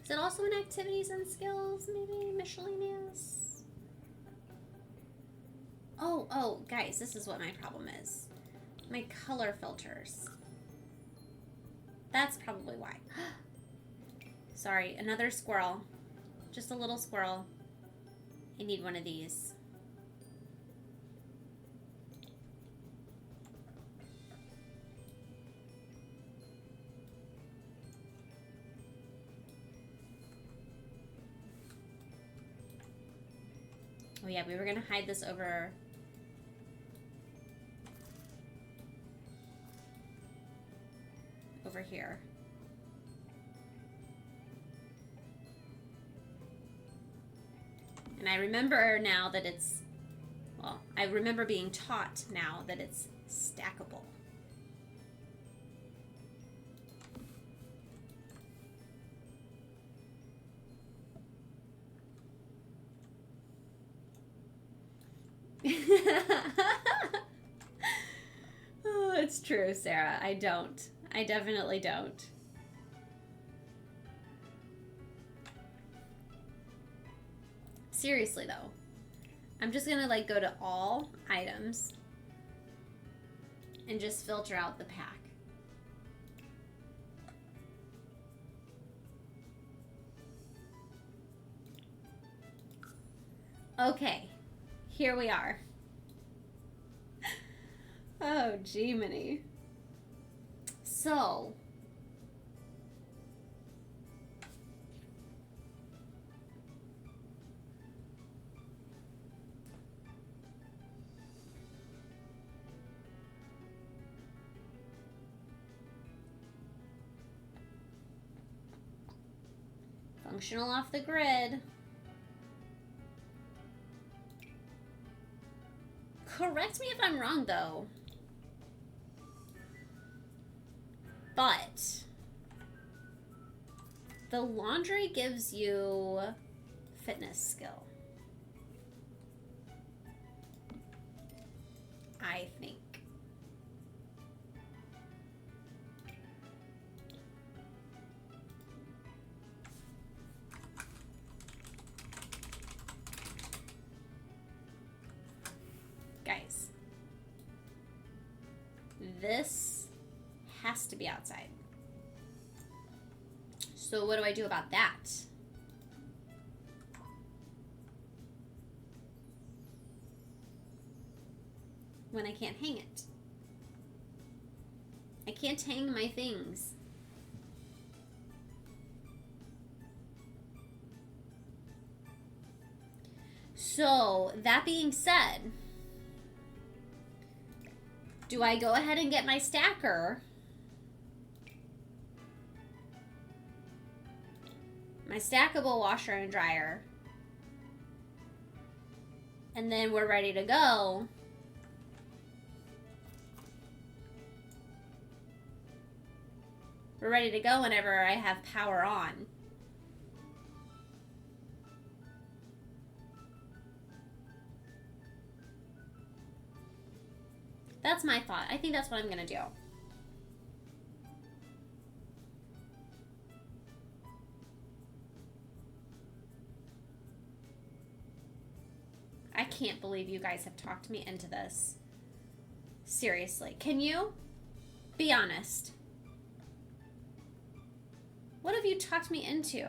Is it also in activities and skills, maybe? Miscellaneous? Oh, guys, this is what my problem is. My color filters. That's probably why. Sorry, another squirrel. Just a little squirrel. I need one of these. Oh yeah, we were gonna hide this over here. And I remember now that it's, well, I remember being taught now that it's stackable. Oh, it's true, Sarah. I don't. I definitely don't. Seriously, though. I'm just gonna, like, go to all items and just filter out the pack. Okay. Here we are. Oh, Gemini. So, functional off the grid. Correct me if I'm wrong, though. But the laundry gives you fitness skill. I think. Guys, this has to be outside. So what do I do about that? When I can't hang it. I can't hang my things. So, that being said, do I go ahead and get my stacker? My stackable washer and dryer. And then we're ready to go. We're ready to go whenever I have power on. That's my thought. I think that's what I'm gonna do. I can't believe you guys have talked me into this. Seriously, can you? Be honest. What have you talked me into?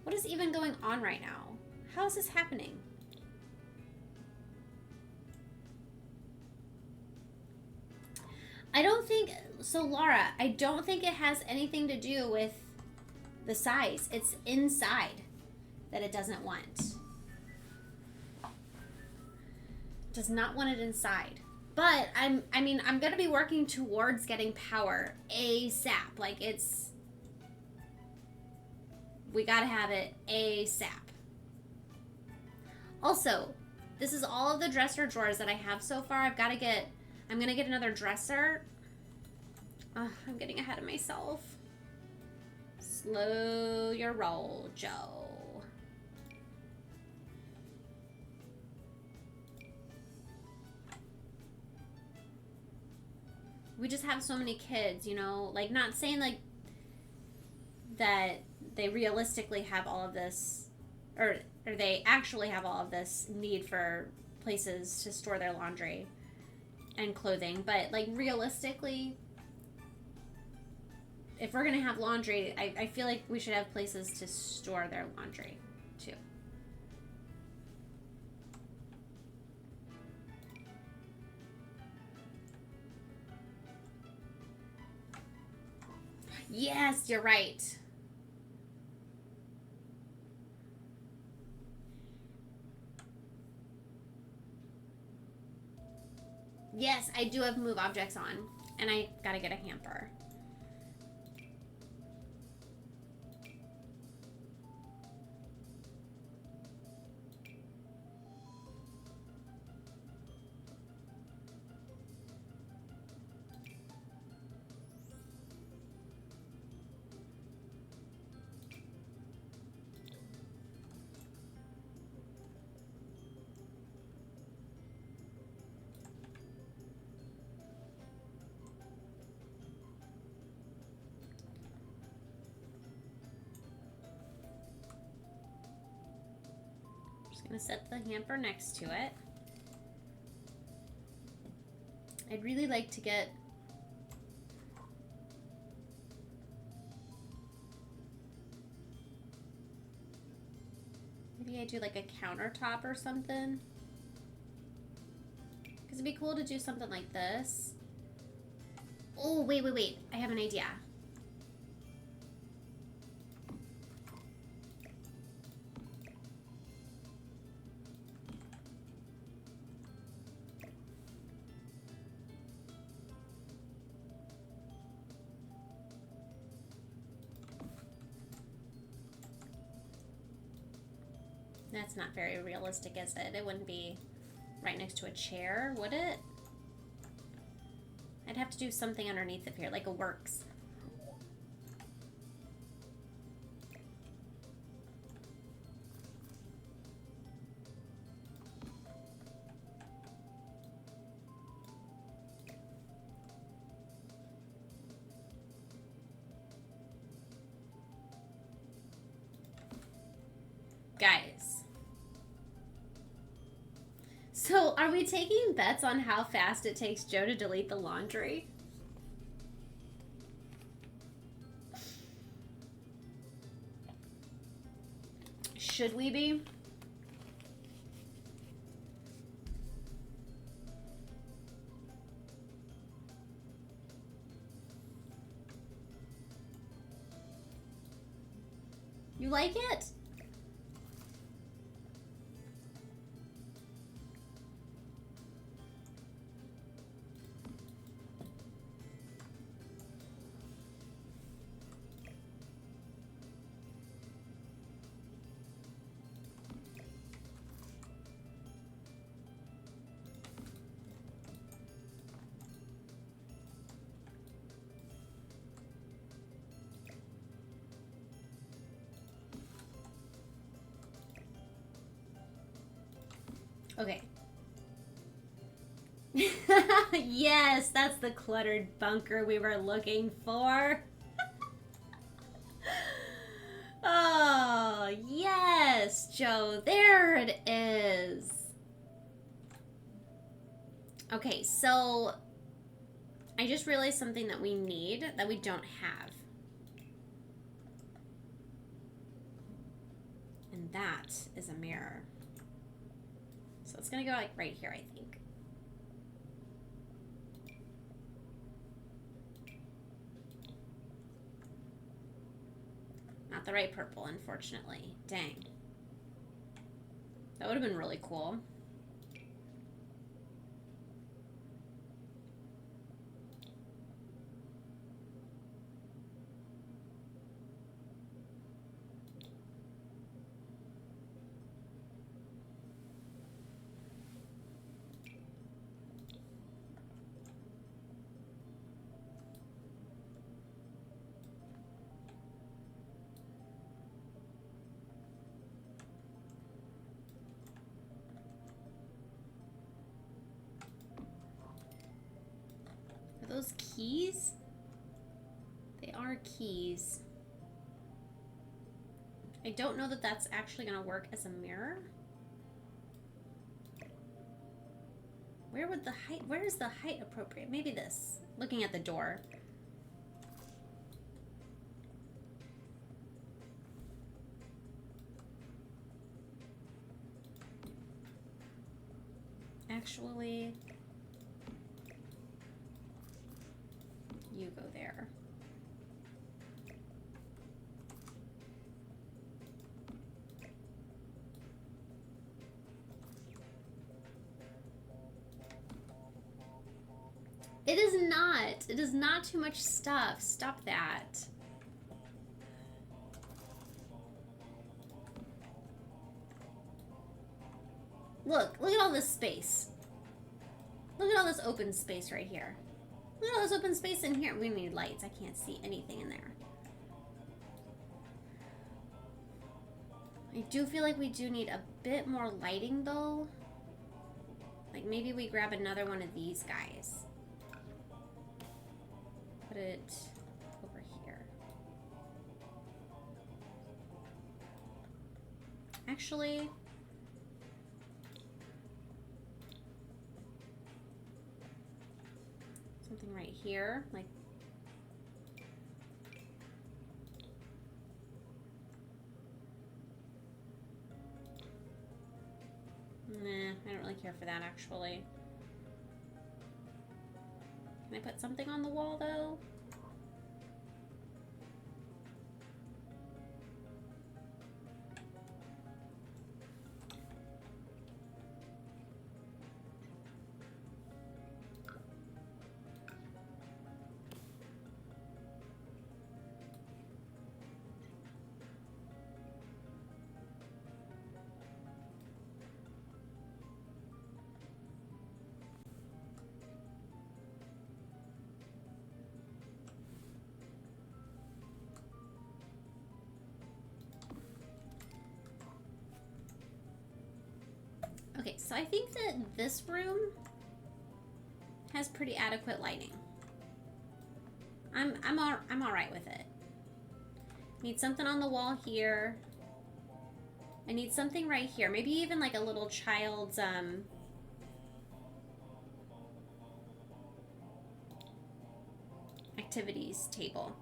What is even going on right now? How is this happening? I don't think, So Laura, I don't think it has anything to do with the size. It's inside that it doesn't want. Does not want it inside. But I'm going to be working towards getting power ASAP. Like, we got to have it ASAP. Also, this is all of the dresser drawers that I have so far. I'm going to get another dresser. I'm getting ahead of myself. Slow your roll, Joe. We just have so many kids, you know, like, not saying like that they realistically have all of this, or they actually have all of this need for places to store their laundry and clothing, but like realistically, if we're gonna have laundry, I feel like we should have places to store their laundry too. Yes, you're right. Yes, I do have move objects on, and I gotta get a hamper. Gonna set the hamper next to it. I'd really like to get maybe I do like a countertop or something, because it'd be cool to do something like this. Oh, wait, I have an idea. That's not very realistic, is it? It wouldn't be right next to a chair, would it? I'd have to do something underneath it here, like a works. Guys. So, are we taking bets on how fast it takes Joe to delete the laundry? Should we be? You like it? Okay. Yes, that's the cluttered bunker we were looking for. Oh, yes, Joe. There it is. Okay, so I just realized something that we need that we don't have. And that is a mirror. So it's gonna go like right here, I think. Not the right purple, unfortunately. Dang. That would have been really cool. Are those keys? They are keys. I don't know that that's actually going to work as a mirror. Where would the height, where is the height appropriate? Maybe this, looking at the door. Actually, you go there. It is not. It is not too much stuff. Stop that. Look at all this space. Look at all this open space right here. Look at all this open space in here. We need lights. I can't see anything in there. I do feel like we do need a bit more lighting though. Like maybe we grab another one of these guys. Put it over here. Actually, something right here, like nah, I don't really care for that actually. Can I put something on the wall though? Okay, so I think that this room has pretty adequate lighting. I'm all right with it. Need something on the wall here. I need something right here. Maybe even like a little child's activities table.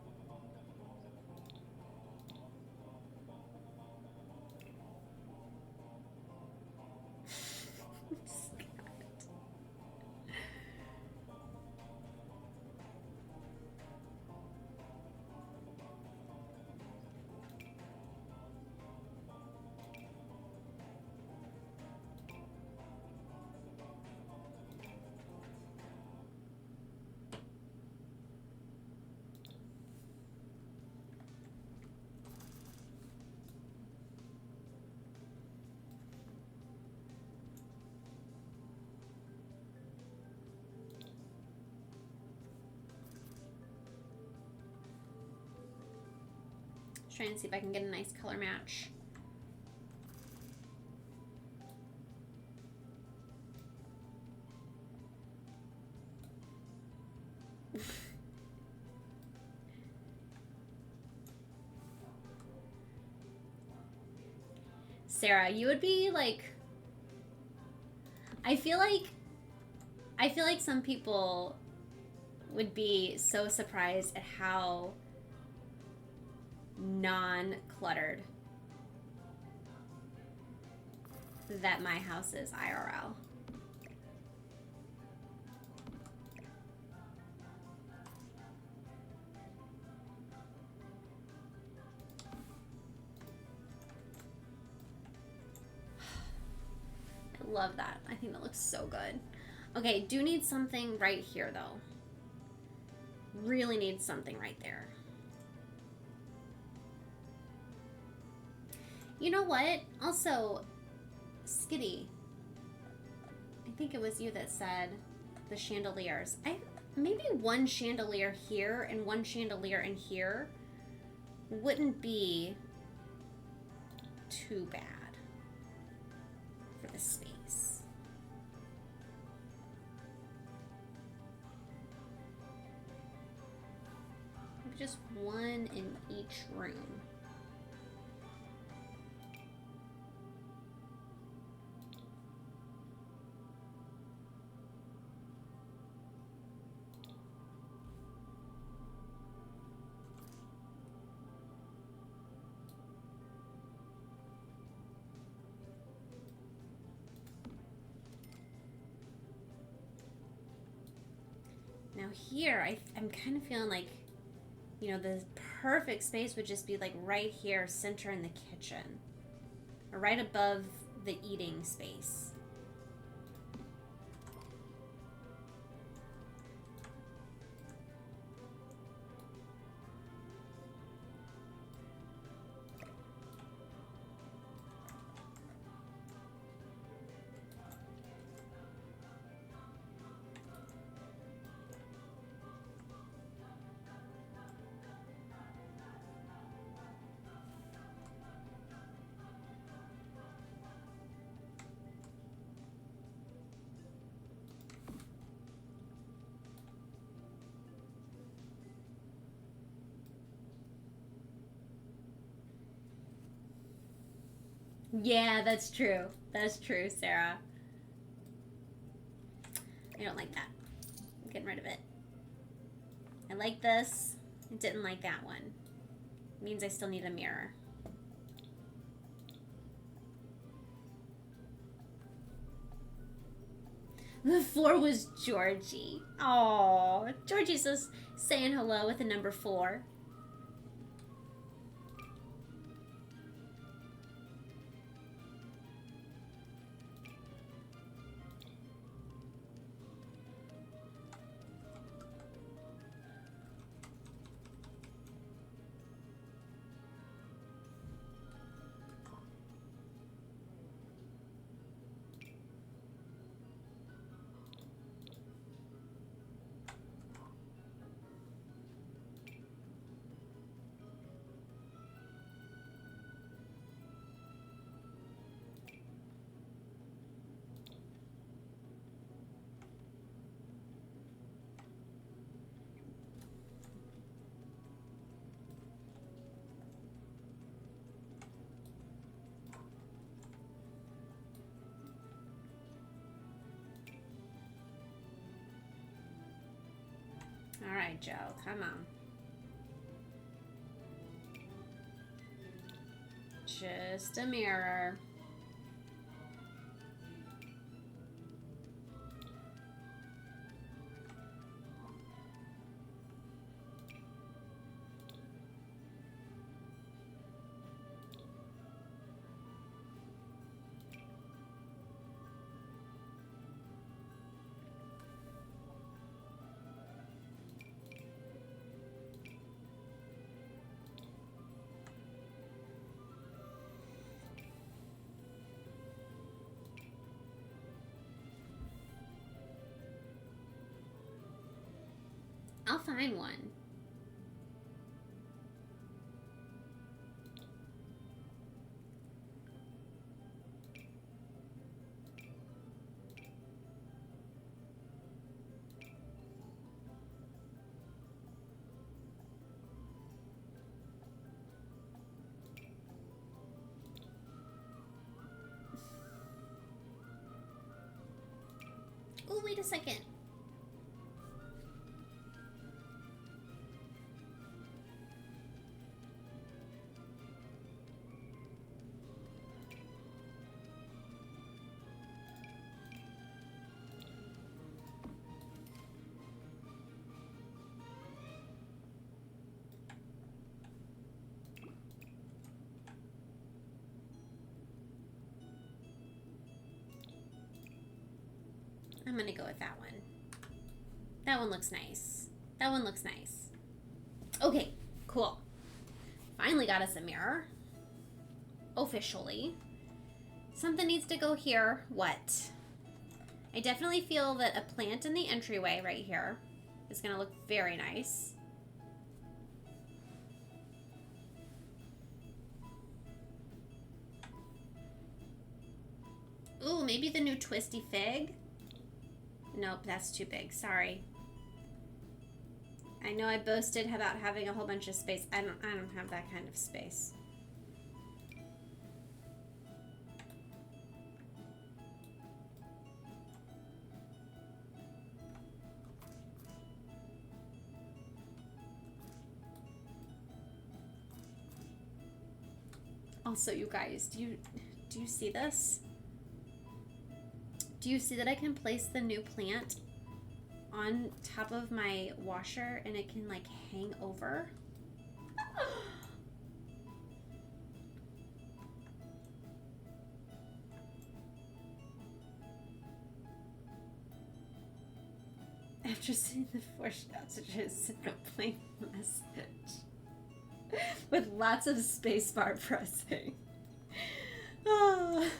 Trying to see if I can get a nice color match. Sarah, you would be like, I feel like some people would be so surprised at how non-cluttered that my house is IRL. love that. I think that looks so good. Okay, do need something right here, though. Really need something right there. You know what? Also, Skitty, I think it was you that said the chandeliers. Maybe one chandelier here and one chandelier in here wouldn't be too bad for the space. Maybe just one in each room. Now here, I'm kind of feeling like, you know, the perfect space would just be like right here, center in the kitchen. Or right above the eating space. Yeah, that's true. That's true, Sarah. I don't like that. I'm getting rid of it. I like this. I didn't like that one. It means I still need a mirror. The 4 was Georgie. Oh, Georgie's just saying hello with a number 4. All right, Joe, come on. Just a mirror. I'll find one. Oh, wait a second. I'm gonna go with that one. That one looks nice. That one looks nice. Okay, cool. Finally got us a mirror. Officially. Something needs to go here. What? I definitely feel that a plant in the entryway right here is gonna look very nice. Ooh, maybe the new twisty fig? Nope, that's too big. Sorry. I know I boasted about having a whole bunch of space. I don't have that kind of space. Also, you guys, do you see this? Do you see that I can place the new plant on top of my washer and it can like hang over? After seeing the 4 shouts, sent a plain message with lots of spacebar pressing. Oh.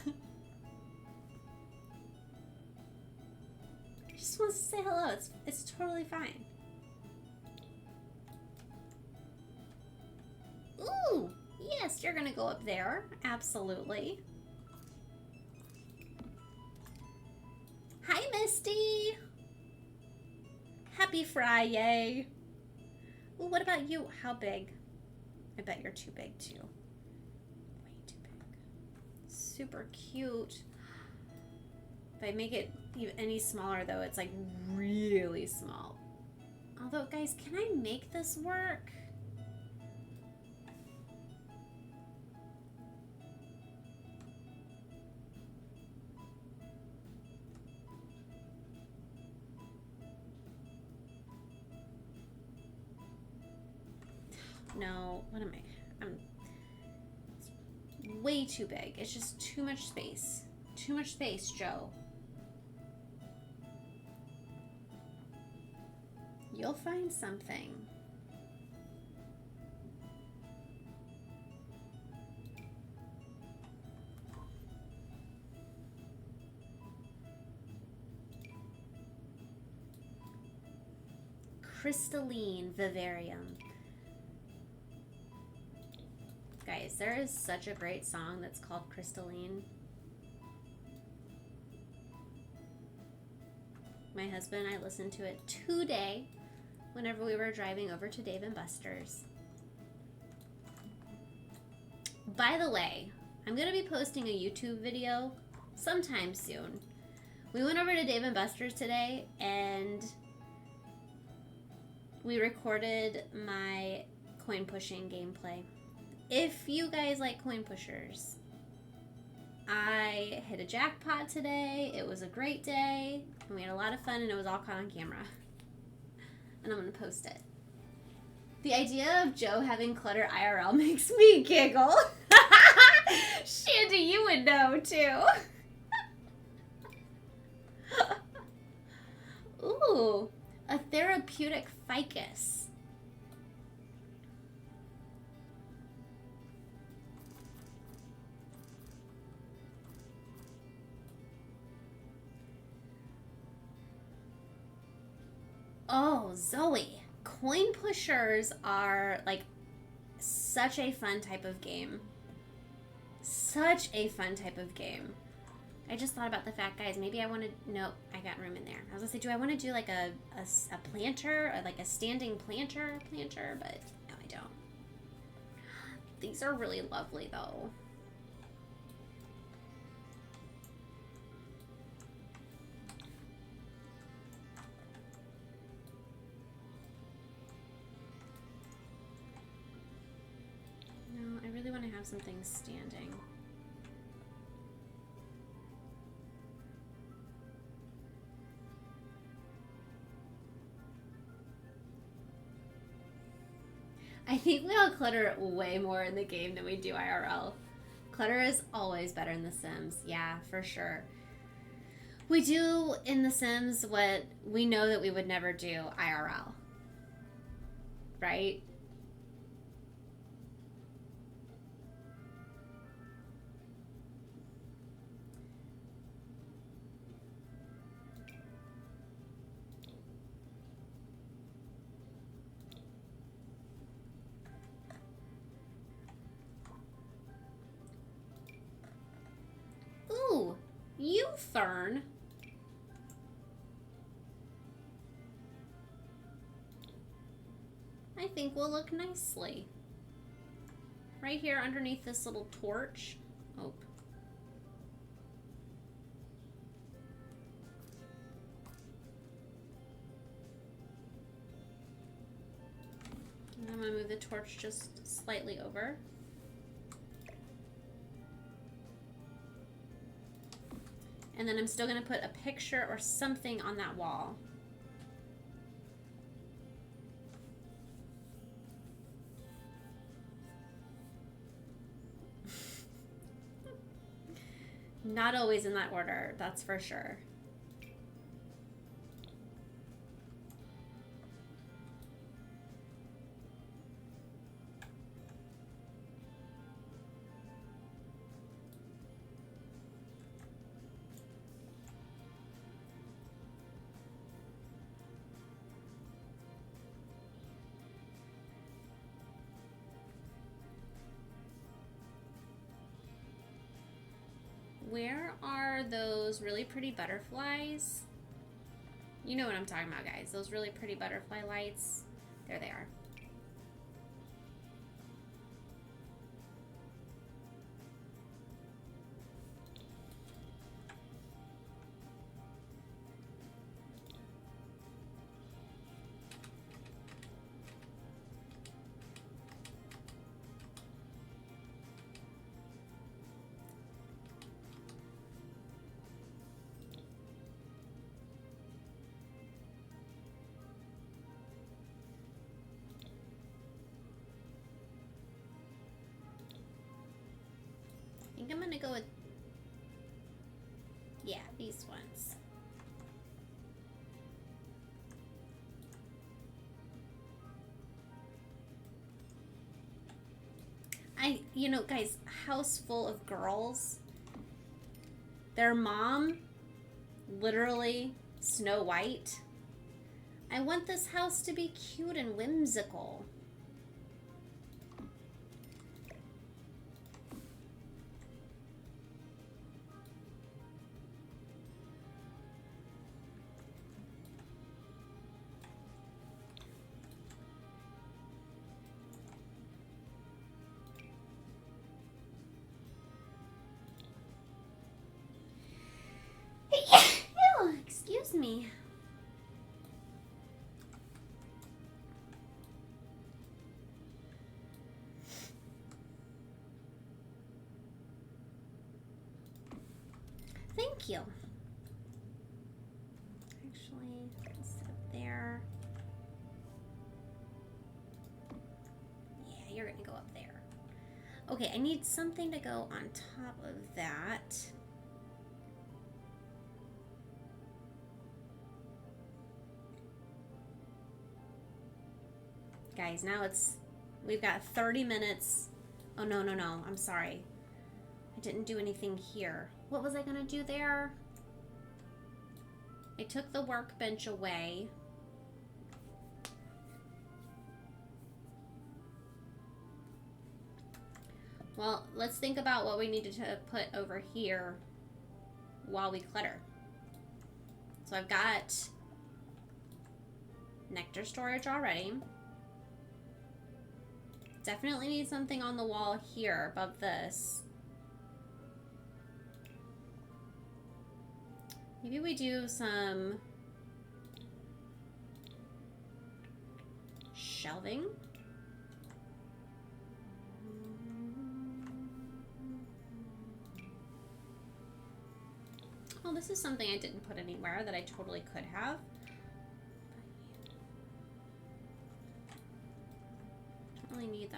Just wants to say hello. It's totally fine. Ooh, yes, you're gonna go up there. Absolutely. Hi, Misty. Happy Friday. Ooh, what about you? How big? I bet you're too big too. Way too big. Super cute. If I make it any smaller though, it's like really small. Although, guys, can I make this work? No, what am I? It's way too big. It's just too much space. Too much space, Joe. You'll find something. Crystalline vivarium. Guys, there is such a great song that's called Crystalline. My husband and I listened to it today whenever we were driving over to Dave & Buster's. By the way, I'm going to be posting a YouTube video sometime soon. We went over to Dave & Buster's today and we recorded my coin pushing gameplay. If you guys like coin pushers, I hit a jackpot today. It was a great day. We had a lot of fun and it was all caught on camera. And I'm going to post it. The idea of Joe having clutter IRL makes me giggle. Shandy, you would know too. Ooh, a therapeutic ficus. Oh, Zoe, coin pushers are like such a fun type of game. Such a fun type of game. I just thought about the fact, guys, maybe I want to, nope, I got room in there. I was gonna say, do I want to do like a planter, or like a standing planter, but no, I don't. These are really lovely though. No, I really want to have something standing. I think we all clutter way more in the game than we do IRL. Clutter is always better in The Sims. Yeah, for sure. We do in The Sims what we know that we would never do IRL, right? Ooh, you fern. I think will look nicely. Right here underneath this little torch. Oh. And I'm going to move the torch just slightly over. And then I'm still going to put a picture or something on that wall. Not always in that order, that's for sure. Where are those really pretty butterflies? You know what I'm talking about, guys. Those really pretty butterfly lights. There they are. I think I'm gonna go with, yeah, these ones. You know, guys, house full of girls. Their mom, literally Snow White. I want this house to be cute and whimsical. Excuse me. Thank you. Actually, let's sit up there. Yeah, you're gonna go up there. Okay, I need something to go on top of that. Guys, now we've got 30 minutes. Oh, no, I'm sorry. I didn't do anything here. What was I gonna do there? I took the workbench away. Well, let's think about what we needed to put over here while we clutter. So I've got nectar storage already. Definitely need something on the wall here above this. Maybe we do some shelving. Oh, this is something I didn't put anywhere that I totally could have. Don't really need that.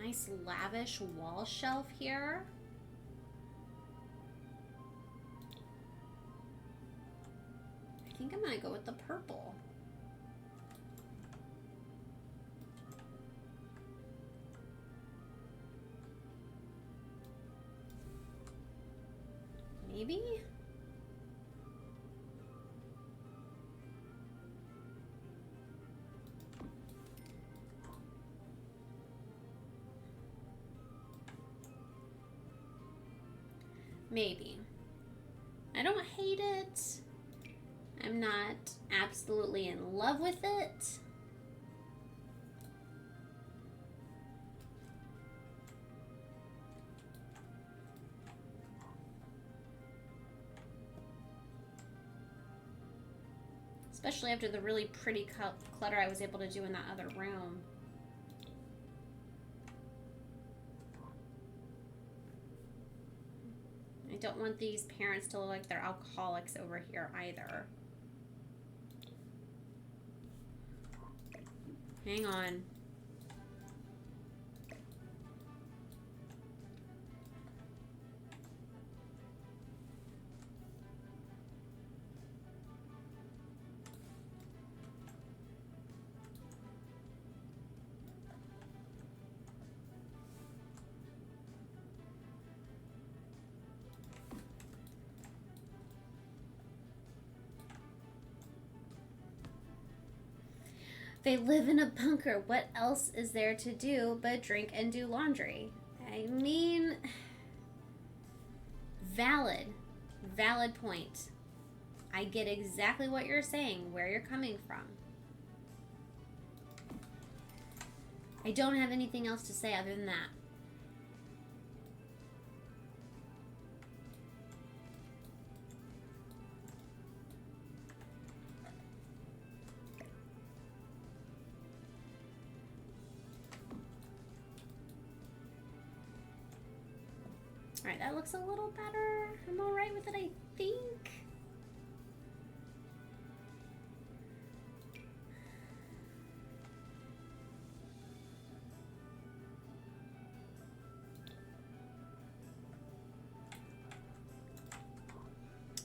Nice lavish wall shelf here. I think I'm gonna go with the purple. Maybe? Maybe. I don't hate it. I'm not absolutely in love with it. Especially after the really pretty clutter I was able to do in that other room. I don't want these parents to look like they're alcoholics over here either. Hang on. They live in a bunker. What else is there to do but drink and do laundry? I mean, valid point. I get exactly what you're saying, where you're coming from. I don't have anything else to say other than that. Alright, that looks a little better. I'm alright with it, I think.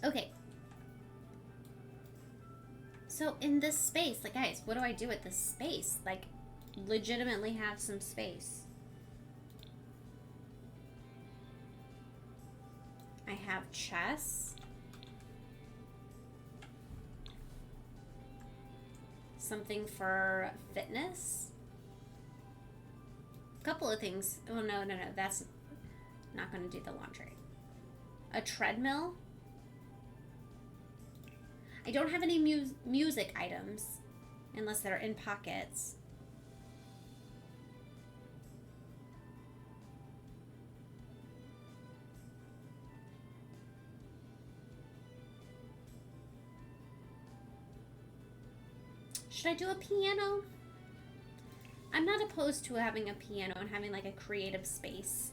Okay. So in this space, like guys, what do I do with this space? Like, legitimately have some space. I have chess. Something for fitness. A couple of things. Oh, no. That's not going to do the laundry. A treadmill. I don't have any music items unless they're in pockets. Should I do a piano? I'm not opposed to having a piano and having like a creative space.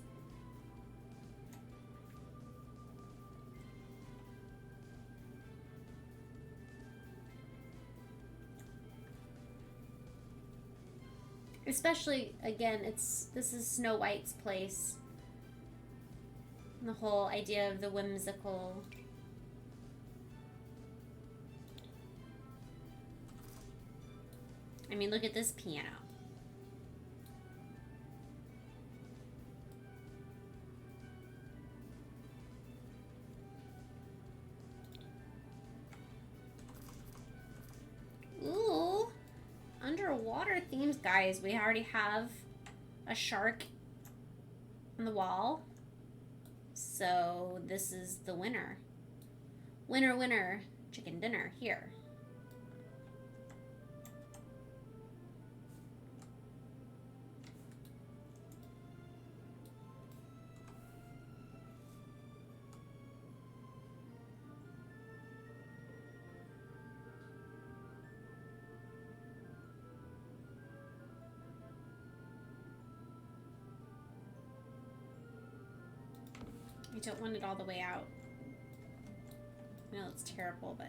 Especially, again, this is Snow White's place. The whole idea of the whimsical. I mean, look at this piano. Ooh, underwater themes, guys. We already have a shark on the wall. So this is the winner. Winner, winner, chicken dinner here. I don't want it all the way out. I know it's terrible, but...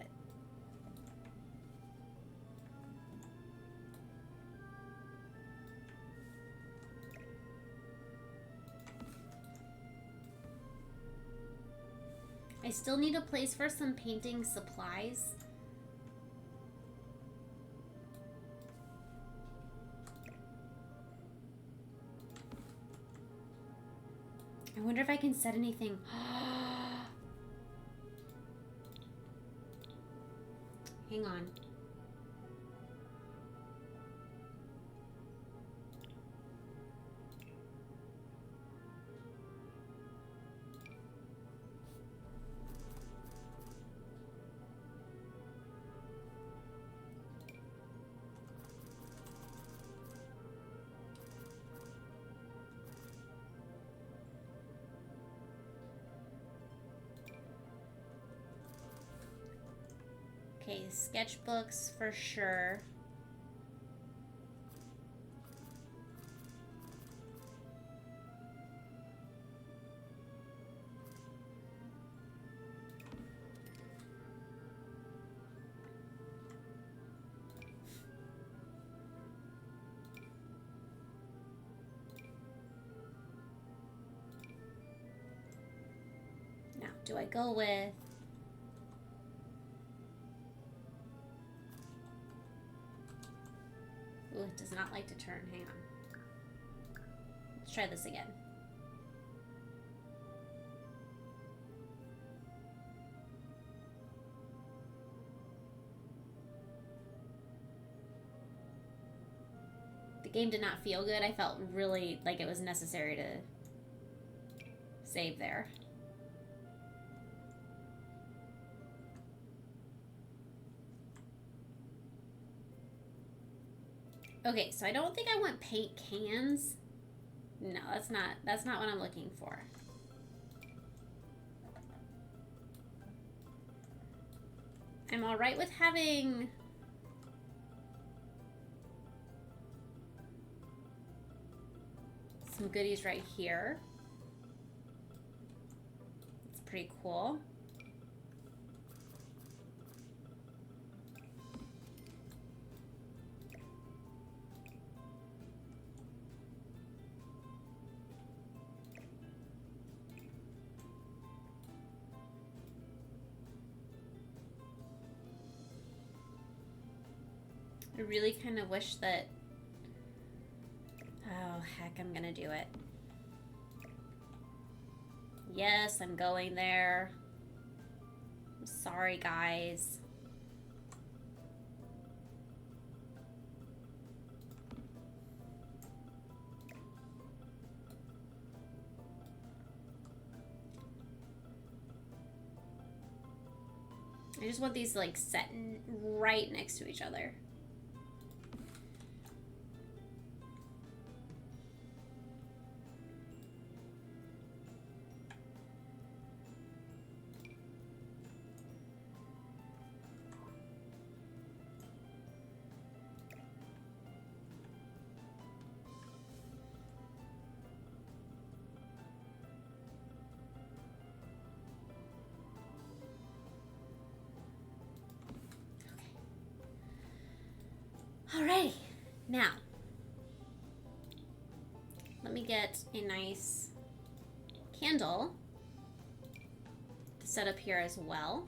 I still need a place for some painting supplies. I wonder if I can set anything. Hang on. Okay, sketchbooks for sure. Now, do I go with... Ooh, it does not like to turn. Hang on. Let's try this again. The game did not feel good. I felt really like it was necessary to save there. Okay, so I don't think I want paint cans. No, that's not what I'm looking for. I'm all right with having some goodies right here. It's pretty cool. I really kind of wish that... Oh, heck, I'm gonna do it. Yes, I'm going there. I'm sorry, guys. I just want these, like, set right next to each other. Alrighty, now let me get a nice candle to set up here as well.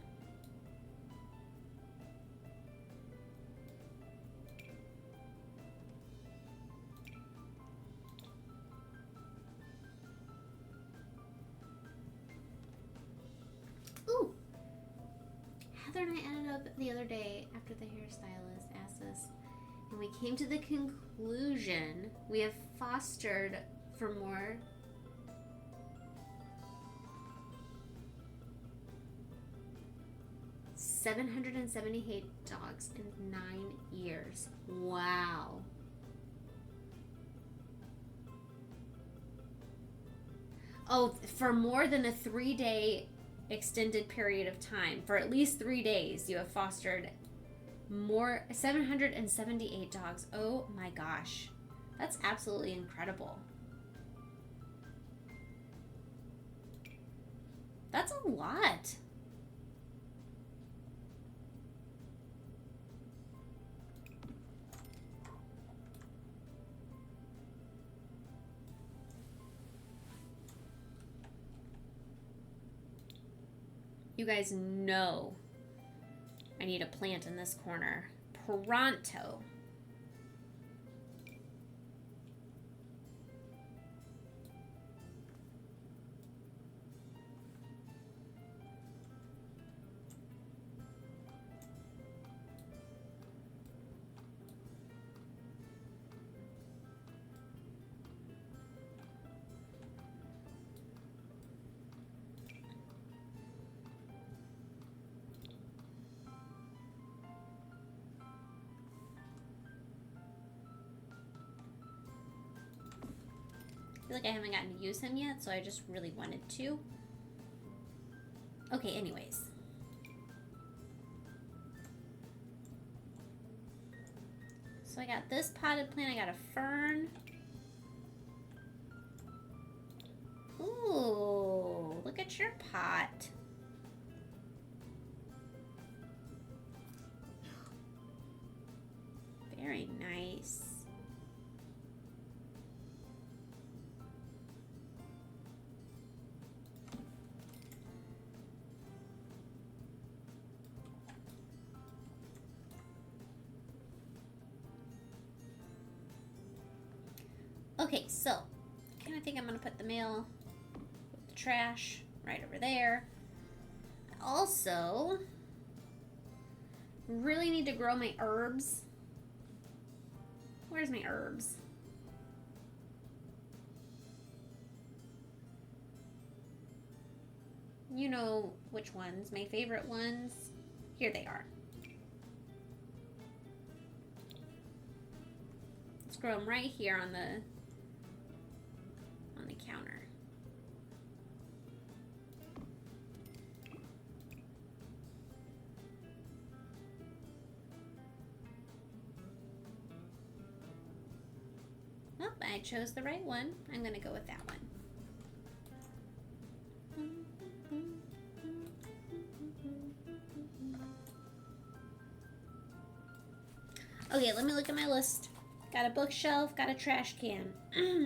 Ooh, Heather and I ended up the other day after the hairstylist asked us. And we came to the conclusion we have fostered for more. $778 dogs in 9 years. Wow. Oh, for more than a 3-day extended period of time, for at least 3 days, you have fostered more 778 dogs. Oh my gosh. That's absolutely incredible. That's a lot. You guys know I need a plant in this corner. Pronto. I feel like I haven't gotten to use him yet, so I just really wanted to. Okay, anyways. So I got this potted plant, I got a fern. Ooh, look at your pot. Very nice. Okay, so I kind of think I'm going to put the mail with the trash right over there. Also, really need to grow my herbs. Where's my herbs? You know which ones, my favorite ones. Here they are. Let's grow them right here on the counter. Well, I chose the right one. I'm going to go with that one. Okay, let me look at my list. Got a bookshelf, got a trash can,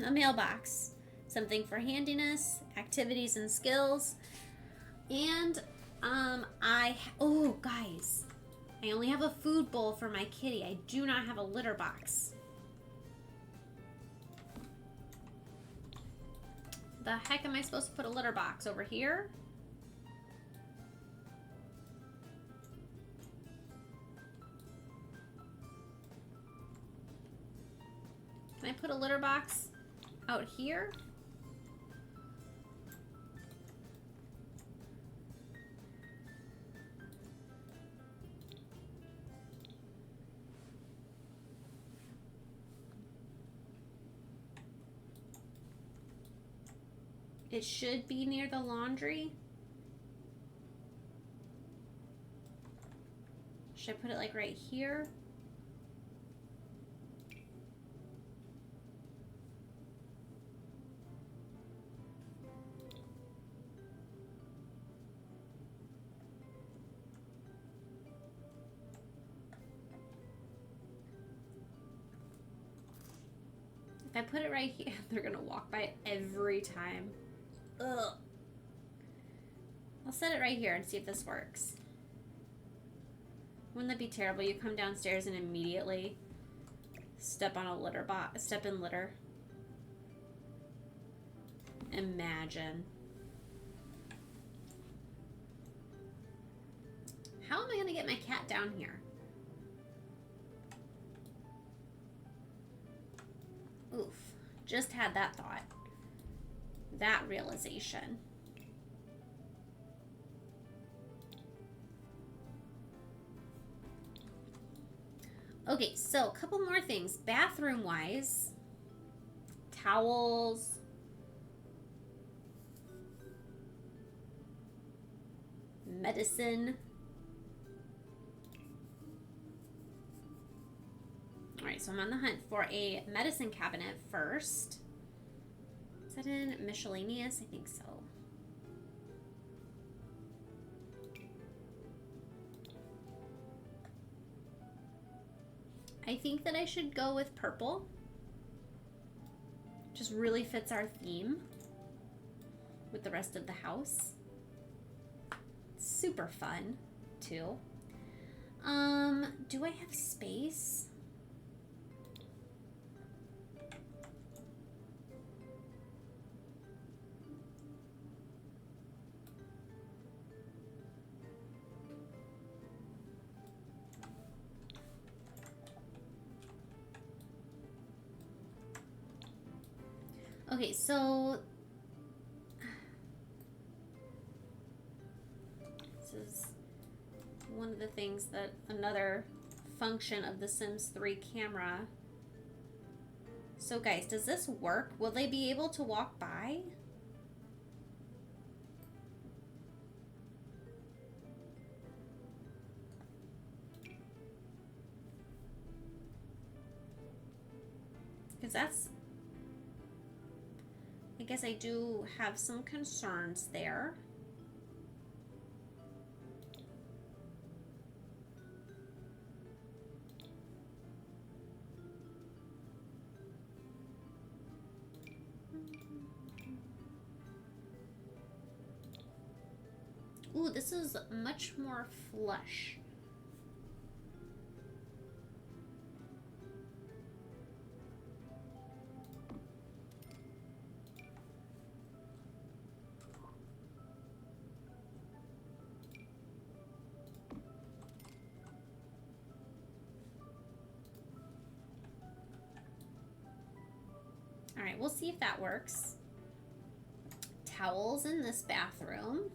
a mailbox, something for handiness, activities and skills, and oh guys, I only have a food bowl for my kitty. I do not have a litter box. The heck am I supposed to put a litter box over here? Can I put a litter box out here? It should be near the laundry. Should I put it like right here? If I put it right here, they're gonna walk by it every time. Ugh. I'll set it right here and see if this works. Wouldn't that be terrible? You come downstairs and immediately step on a litter box, step in litter. Imagine. How am I gonna get my cat down here? Oof. Just had that thought. That realization. Okay, so a couple more things. Bathroom wise, towels, medicine. All right, so I'm on the hunt for a medicine cabinet first. Is that in miscellaneous? I think so. I think that I should go with purple. Just really fits our theme with the rest of the house. super fun, too. Do I have space? Okay, so this is one of the things that another function of the Sims 3 camera. So guys, does this work? Will they be able to walk by? Because that's, I guess I do have some concerns there. Ooh, this is much more flush. All right, we'll see if that works. Towels in this bathroom.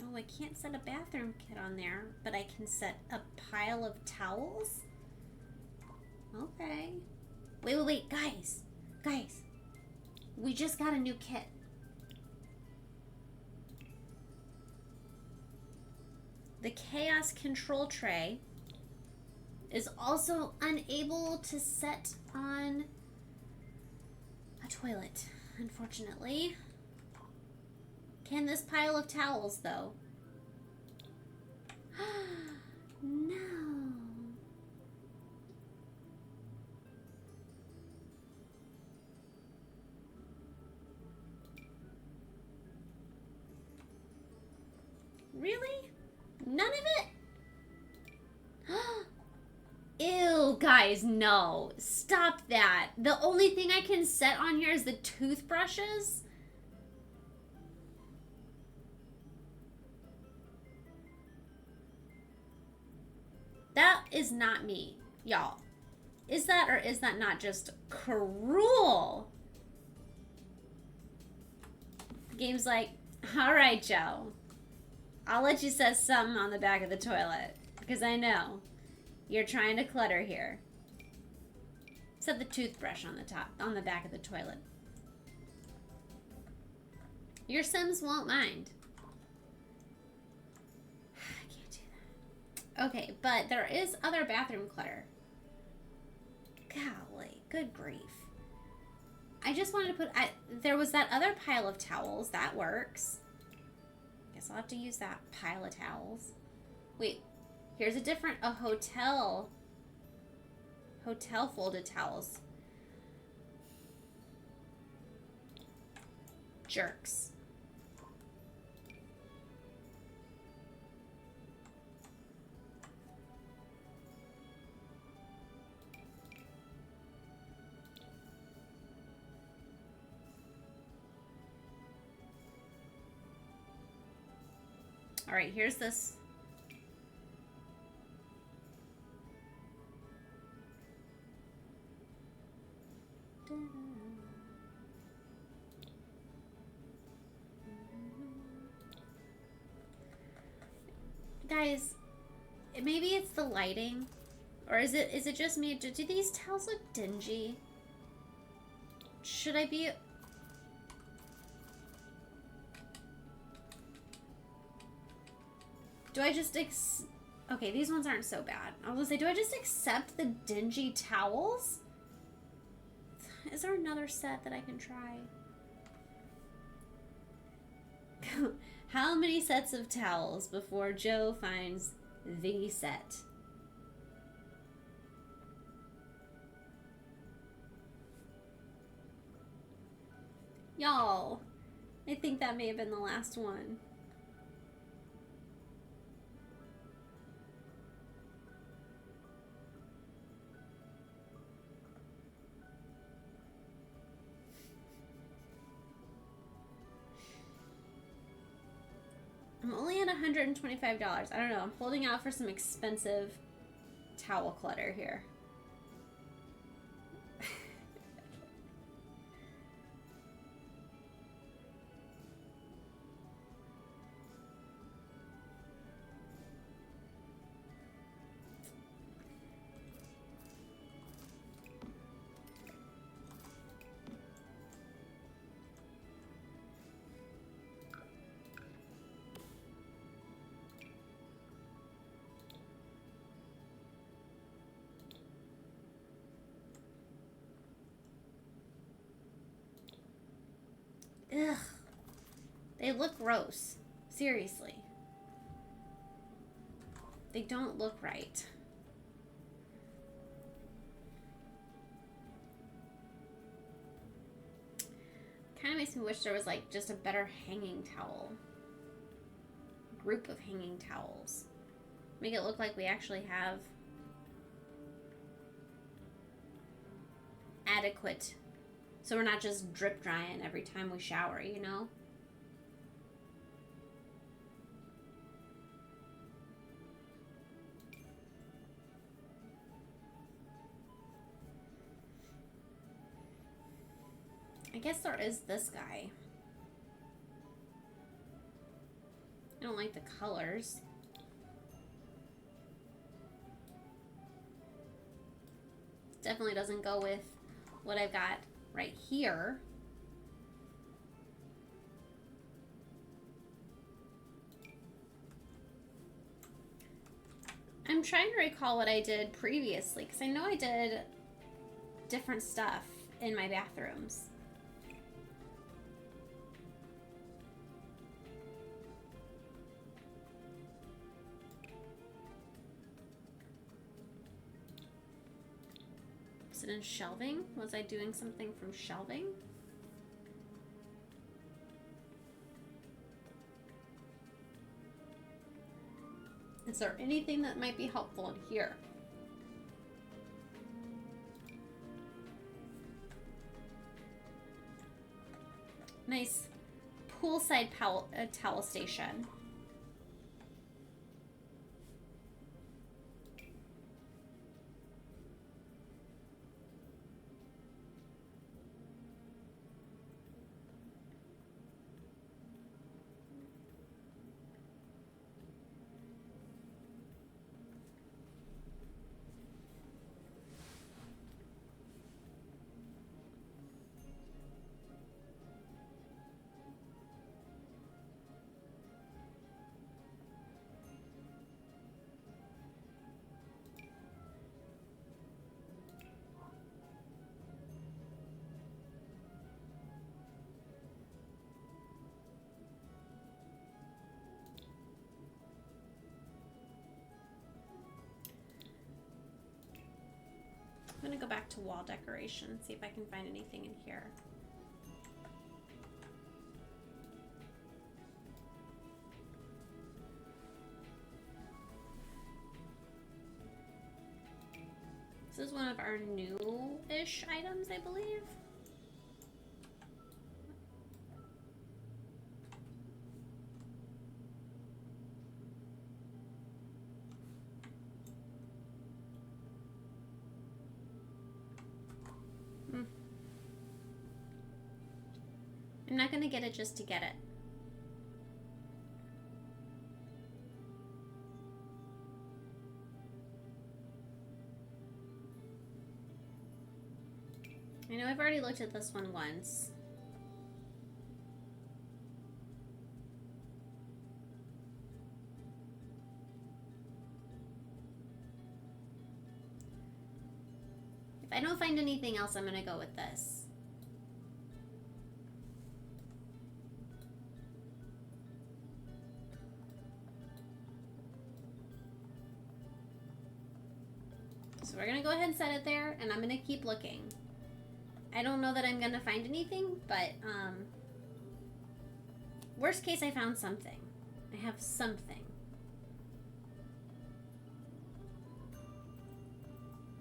Oh, I can't set a bathroom kit on there, but I can set a pile of towels? Okay. Wait, guys. Guys. We just got a new kit. The chaos control tray is also unable to set on a toilet, unfortunately. Can this pile of towels, though? No. Really? None of it? Ew, guys, no. Stop that. The only thing I can set on here is the toothbrushes. That is not me, y'all. Is that or is that not just cruel? The game's like, all right, Joe. I'll let you set something on the back of the toilet. Because I know you're trying to clutter here. Set the toothbrush on the top, on the back of the toilet. Your Sims won't mind. I can't do that. Okay, but there is other bathroom clutter. Golly, good grief. I just wanted to put, there was that other pile of towels. That works. Guess I'll have to use that pile of towels. Wait, here's a hotel folded towels. Jerks. All right, here's this. Guys, maybe it's the lighting. Or is it just me? Do these towels look dingy? Should I be... Do I just okay, these ones aren't so bad. I was gonna say, do I just accept the dingy towels? Is there another set that I can try? How many sets of towels before Joe finds the set? Y'all, I think that may have been the last one. I'm only at $125. I don't know. I'm holding out for some expensive towel clutter here. Ugh. They look gross. Seriously. They don't look right. Kind of makes me wish there was like just a better hanging towel. Group of hanging towels. Make it look like we actually have adequate, so we're not just drip drying every time we shower, you know? I guess there is this guy. I don't like the colors. Definitely doesn't go with what I've got right here. I'm trying to recall what I did previously, because I know I did different stuff in my bathrooms. Was it in shelving? Was I doing something from shelving? Is there anything that might be helpful in here? Nice poolside towel station. I'm gonna go back to wall decoration, see if I can find anything in here. This is one of our new-ish items, I believe. I'm not going to get it just to get it. I know I've already looked at this one once. If I don't find anything else, I'm going to go with this. So we're going to go ahead and set it there, and I'm going to keep looking. I don't know that I'm going to find anything, but worst case, I found something. I have something.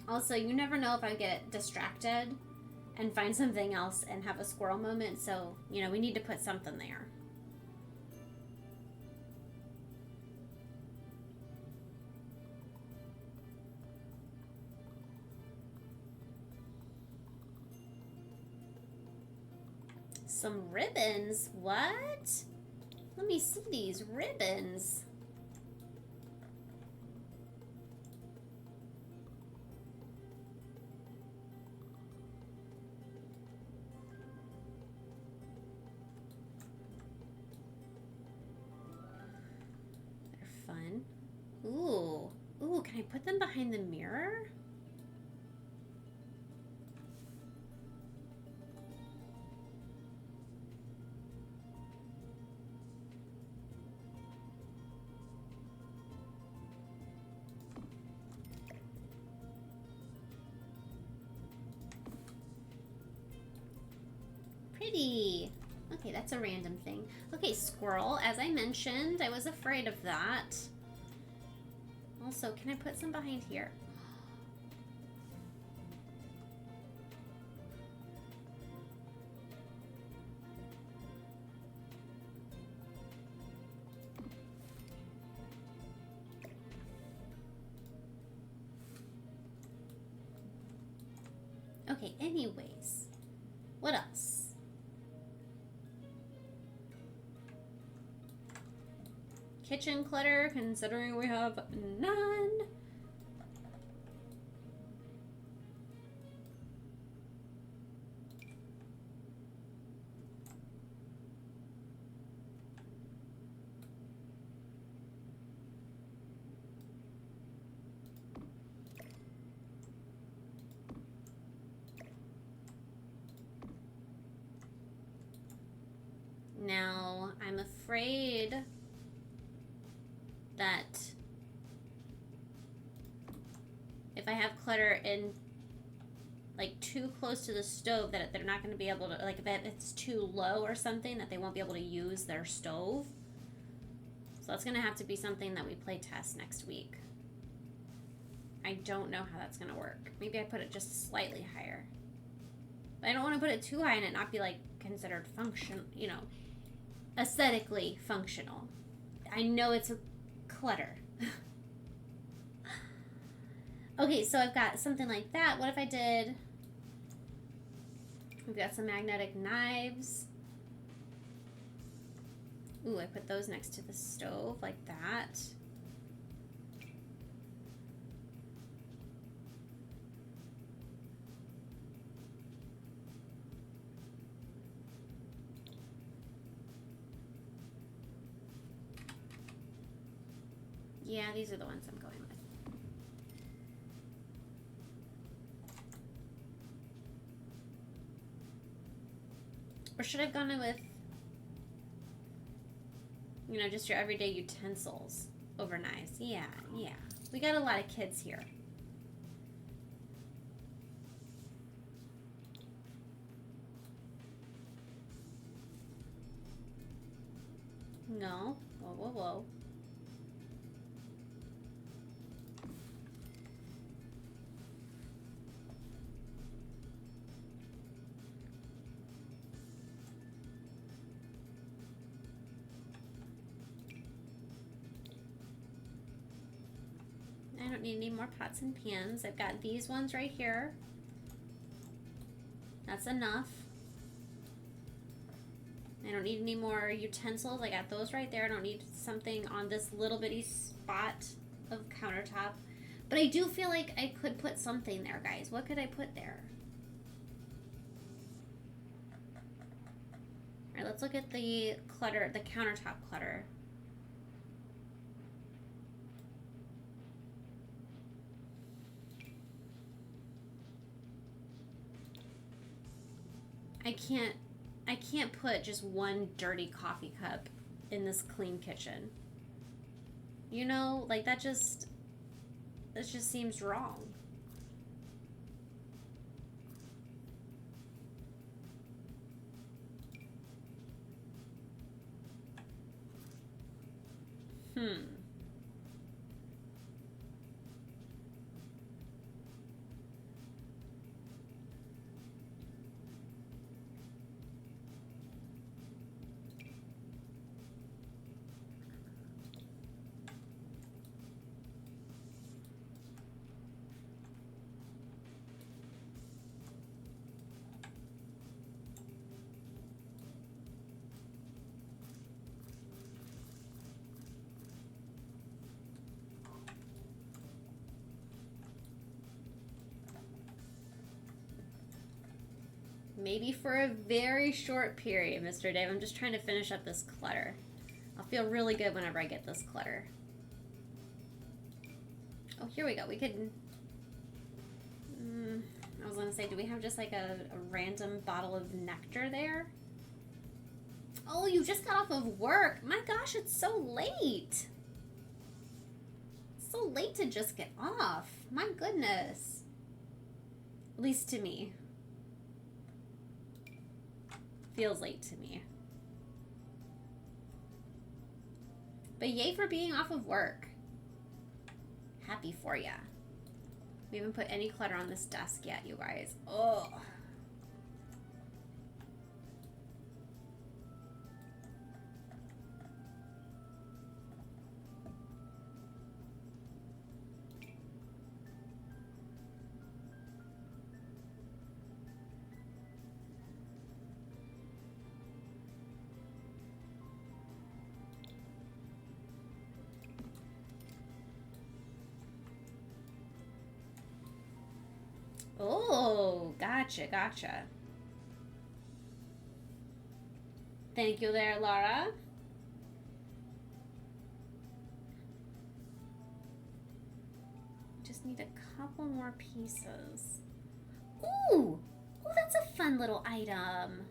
Also, you never know if I get distracted and find something else and have a squirrel moment, so, you know, we need to put something there. Some ribbons? What? Let me see these ribbons. They're fun. Ooh. Ooh, can I put them behind the mirror? Pretty. Okay, that's a random thing. Okay, squirrel, as I mentioned, I was afraid of that. Also, can I put some behind here? Okay, anyways. What else? Kitchen clutter, considering we have none. Now, I'm afraid that if I have clutter in like too close to the stove, that they're not going to be able to, like if it's too low or something, that they won't be able to use their stove. So that's going to have to be something that we play test next week. I don't know how that's going to work. Maybe I put it just slightly higher. But I don't want to put it too high and it not be like considered you know, aesthetically functional. I know it's a clutter. Okay, so I've got something like that. What if I did... We've got some magnetic knives. Ooh, I put those next to the stove like that. Yeah, these are the ones I'm going with. Or should I have gone with, you know, just your everyday utensils over knives? Yeah, yeah. We got a lot of kids here. No. Whoa, whoa, whoa. I don't need any more pots and pans. I've got these ones right here. That's enough. I don't need any more utensils. I got those right there. I don't need something on this little bitty spot of countertop. But I do feel like I could put something there, guys. What could I put there? All right, let's look at the clutter, the countertop clutter. I can't put just one dirty coffee cup in this clean kitchen. You know, like that just seems wrong. Maybe for a very short period, Mr. Dave. I'm just trying to finish up this clutter. I'll feel really good whenever I get this clutter. Oh, here we go. We could... I was going to say, do we have just like a random bottle of nectar there? Oh, you just got off of work. My gosh, it's so late. It's so late to just get off. My goodness. At least to me. Feels late to me. But yay for being off of work. Happy for ya. We haven't put any clutter on this desk yet, you guys. Oh. Oh, gotcha, gotcha. Thank you there, Laura. Just need a couple more pieces. Ooh! Oh, that's a fun little item.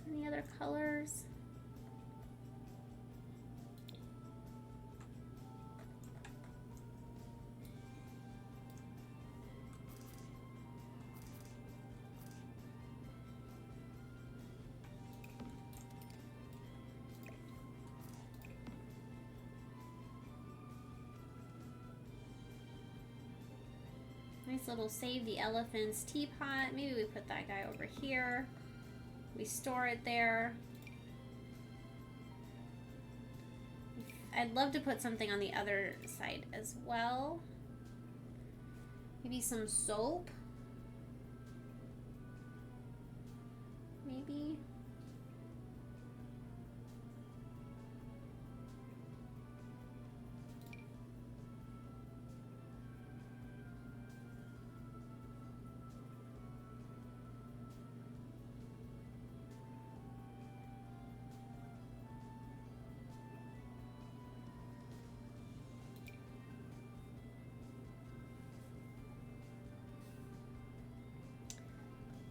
Any other colors? Nice little Save the Elephants teapot. Maybe we put that guy over here. We store it there. I'd love to put something on the other side as well. Maybe some soap. Maybe.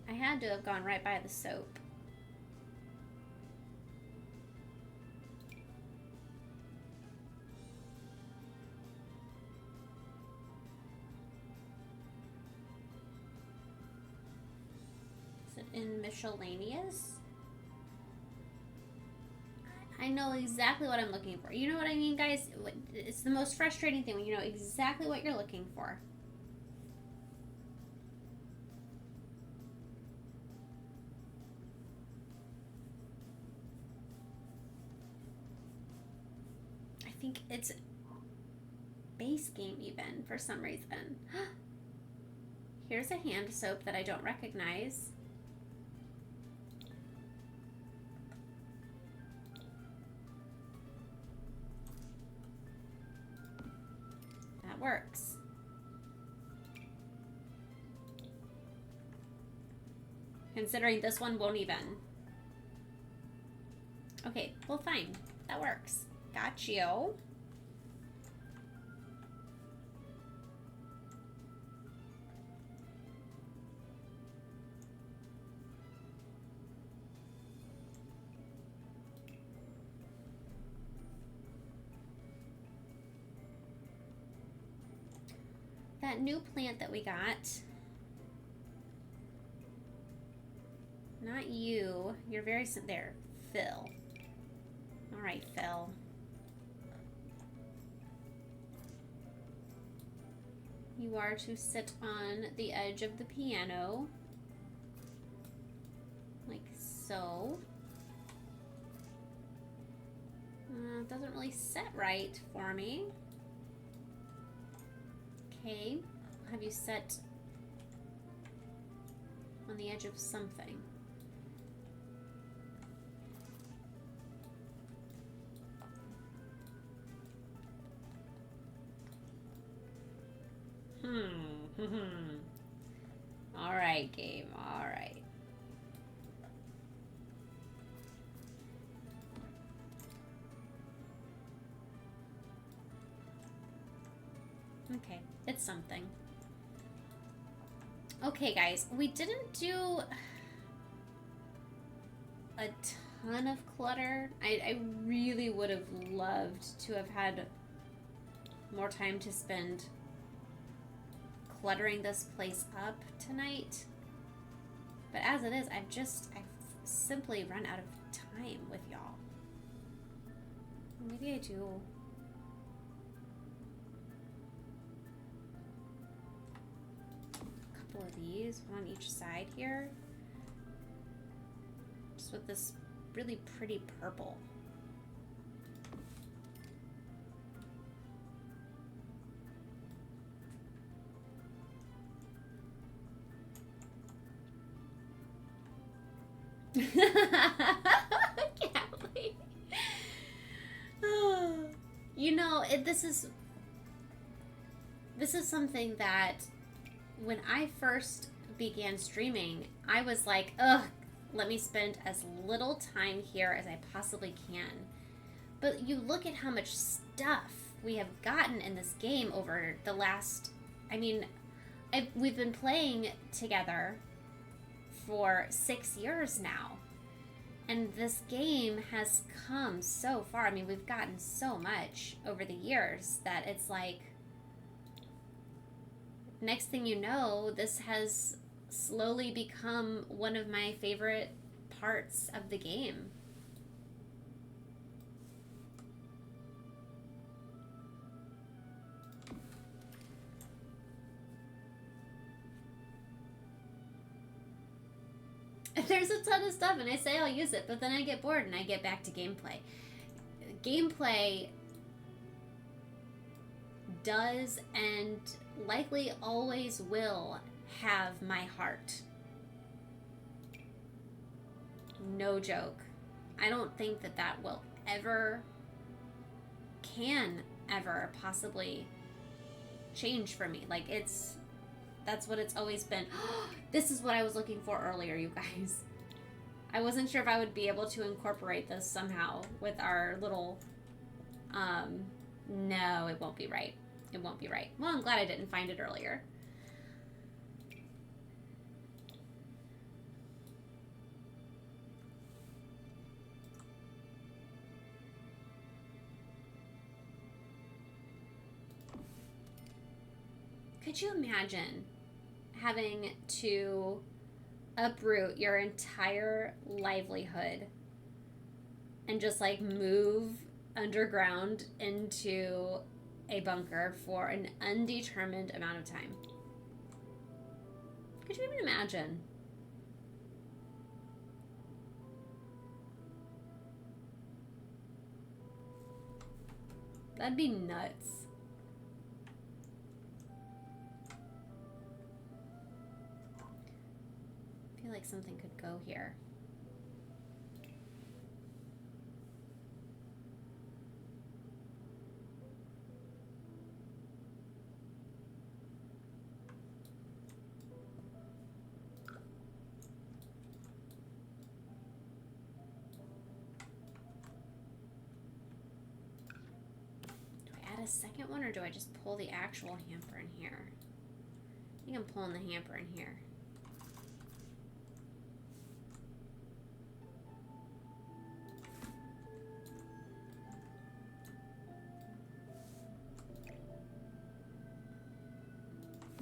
I had to have gone right by the soap. Is it in miscellaneous? I know exactly what I'm looking for. You know what I mean, guys? It's the most frustrating thing when you know exactly what you're looking for. I think it's base game even for some reason. Here's a hand soap that I don't recognize. That works. Considering this one won't even. Okay, well fine. That works. Got you. That new plant that we got. Not you. You're very... There. Phil. Alright, Phil. You are to sit on the edge of the piano. Like so. It doesn't really set right for me. Okay. I'll have you set on the edge of something. All right, game. All right. Okay, it's something. Okay, guys, we didn't do a ton of clutter. I really would have loved to have had more time to spend cluttering this place up tonight. But as it is, I've simply run out of time with y'all. Maybe I do. A couple of these, one on each side here. Just with this really pretty purple. Callie. You know, this is something that when I first began streaming, I was like, ugh, let me spend as little time here as I possibly can. But you look at how much stuff we have gotten in this game over the last, I mean, we've been playing together for 6 years now. And this game has come so far. I mean, we've gotten so much over the years that it's like, next thing you know, this has slowly become one of my favorite parts of the game. There's a ton of stuff, and I say I'll use it, but then I get bored and I get back to gameplay. Gameplay does and likely always will have my heart. No joke. I don't think that will can ever possibly change for me. Like, that's what it's always been. This is what I was looking for earlier, you guys. I wasn't sure if I would be able to incorporate this somehow with our little, no, it won't be right. It won't be right. Well, I'm glad I didn't find it earlier. Could you imagine having to uproot your entire livelihood and just like move underground into a bunker for an undetermined amount of time? Could you even imagine? That'd be nuts. I feel like something could go here. a second one, or do I just pull the actual hamper in here? I think I'm pulling the hamper in here.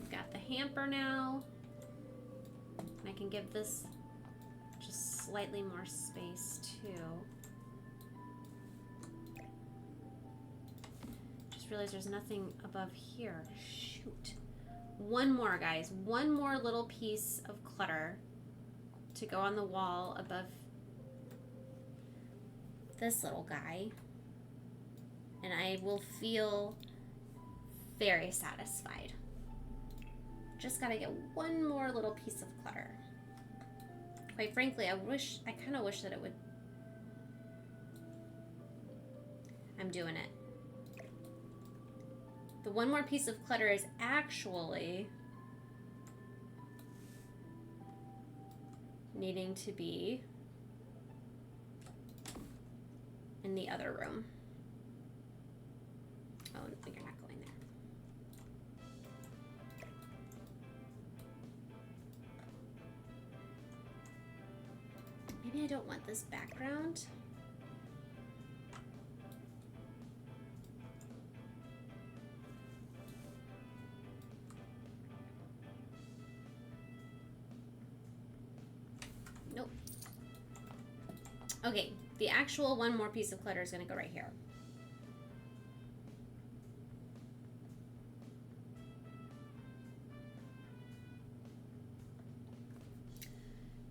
We've got the hamper now. And I can give this just slightly more space too. Just realized there's nothing above here. Shoot. One more, guys. One more little piece of clutter to go on the wall above this little guy. And I will feel very satisfied. Just gotta get one more little piece of clutter. Quite frankly, I kind of wish that it would. I'm doing it. The one more piece of clutter is actually needing to be in the other room. Oh, no, you're not going there. Maybe I don't want this background. Nope. Okay, the actual one more piece of clutter is going to go right here.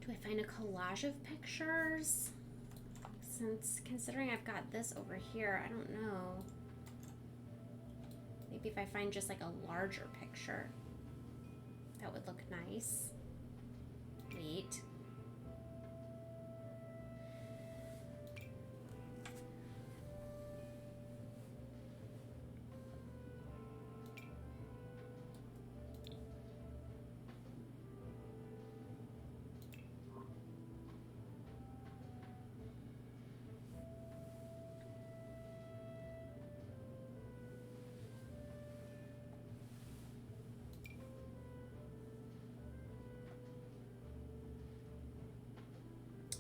Do I find a collage of pictures? Since considering I've got this over here, I don't know. Maybe if I find just like a larger picture, that would look nice. Wait.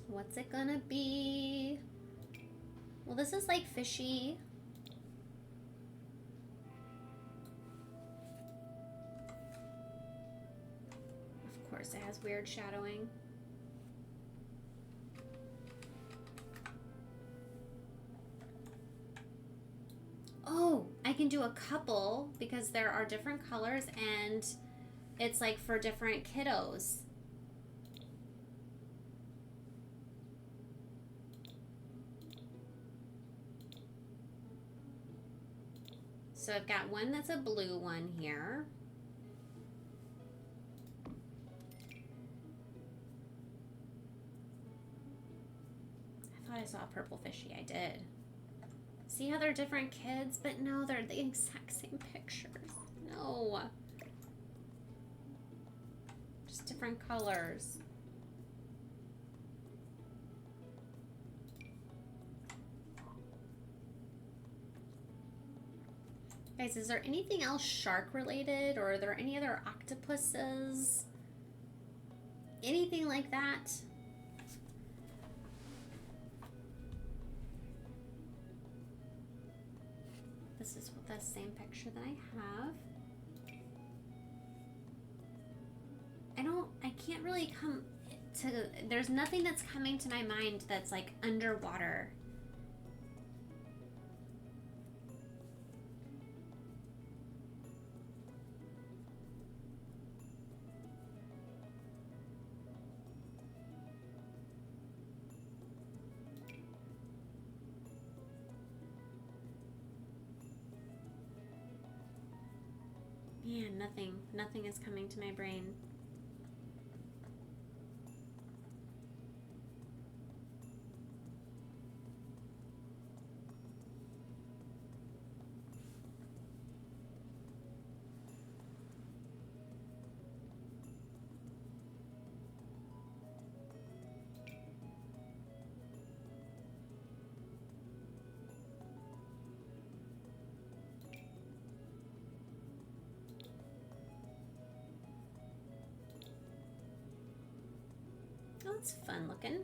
What's it gonna be? Well, this is like fishy. Of course, it has weird shadowing. Oh, I can do a couple because there are different colors and it's like for different kiddos. So I've got one that's a blue one here. I thought I saw a purple fishy. I did. See how they're different kids? But no, they're the exact same pictures. No. Just different colors. Guys, is there anything else shark related, or are there any other octopuses? Anything like that? This is the same picture that I have. I can't really come to, there's nothing that's coming to my mind that's like underwater. Man, nothing is coming to my brain. Oh, that's fun looking.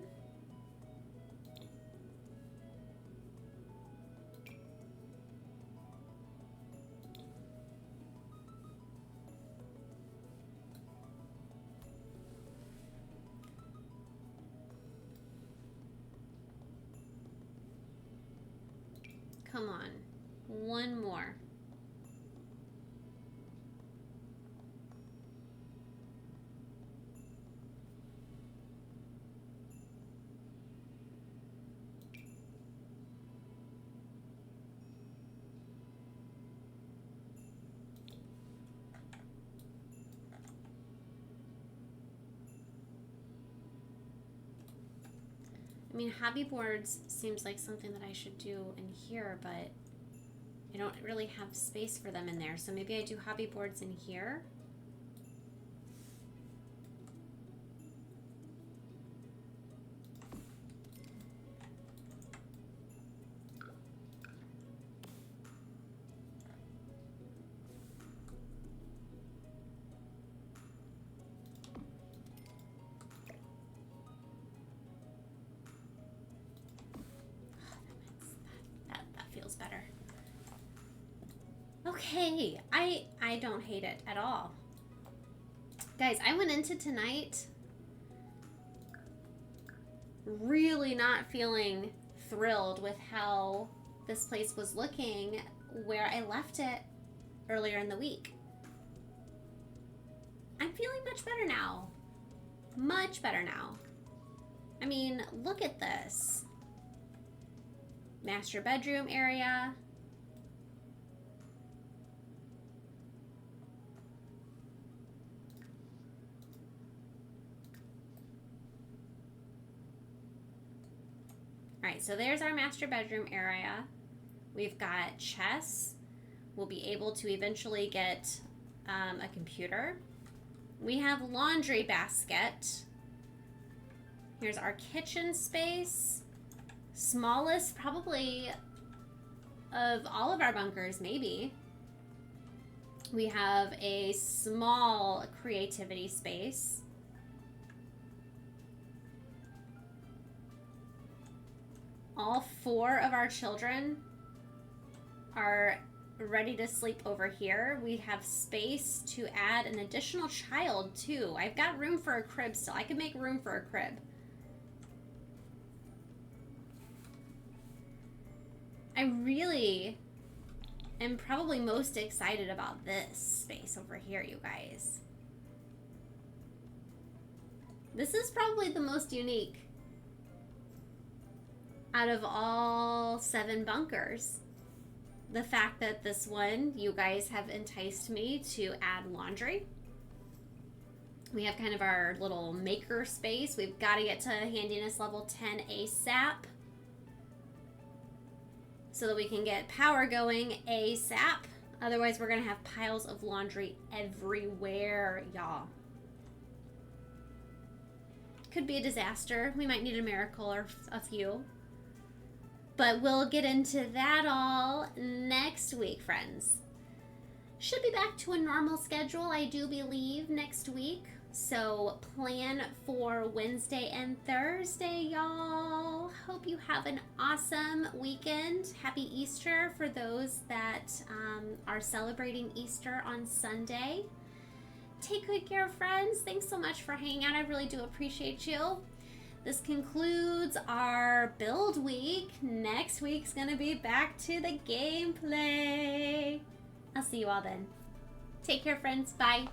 Come on. One more. I mean, hobby boards seems like something that I should do in here, but I don't really have space for them in there. So maybe I do hobby boards in here. Better. Okay, I don't hate it at all. Guys, I went into tonight really not feeling thrilled with how this place was looking where I left it earlier in the week. I'm feeling much better now. Much better now. I mean, look at this. Master bedroom area. All right, so there's our master bedroom area. We've got chess. We'll be able to eventually get a computer. We have laundry basket. Here's our kitchen space. Smallest probably of all of our bunkers, maybe. We have a small creativity space. All 4 of our children are ready to sleep over here. We have space to add an additional child too. I've got room for a crib still. I can make room for a crib. I really am probably most excited about this space over here, you guys. This is probably the most unique out of all 7 bunkers. The fact that this one, you guys have enticed me to add laundry. We have kind of our little maker space. We've got to get to handiness level 10 ASAP, so that we can get power going ASAP. Otherwise, we're going to have piles of laundry everywhere, y'all. Could be a disaster. We might need a miracle or a few. But we'll get into that all next week, friends. Should be back to a normal schedule, I do believe, next week. So plan for Wednesday and Thursday, y'all. Hope you have an awesome weekend. Happy Easter for those that are celebrating Easter on Sunday. Take good care, friends. Thanks so much for hanging out. I really do appreciate you. This concludes our build week. Next week's gonna be back to the gameplay. I'll see you all then. Take care, friends. Bye.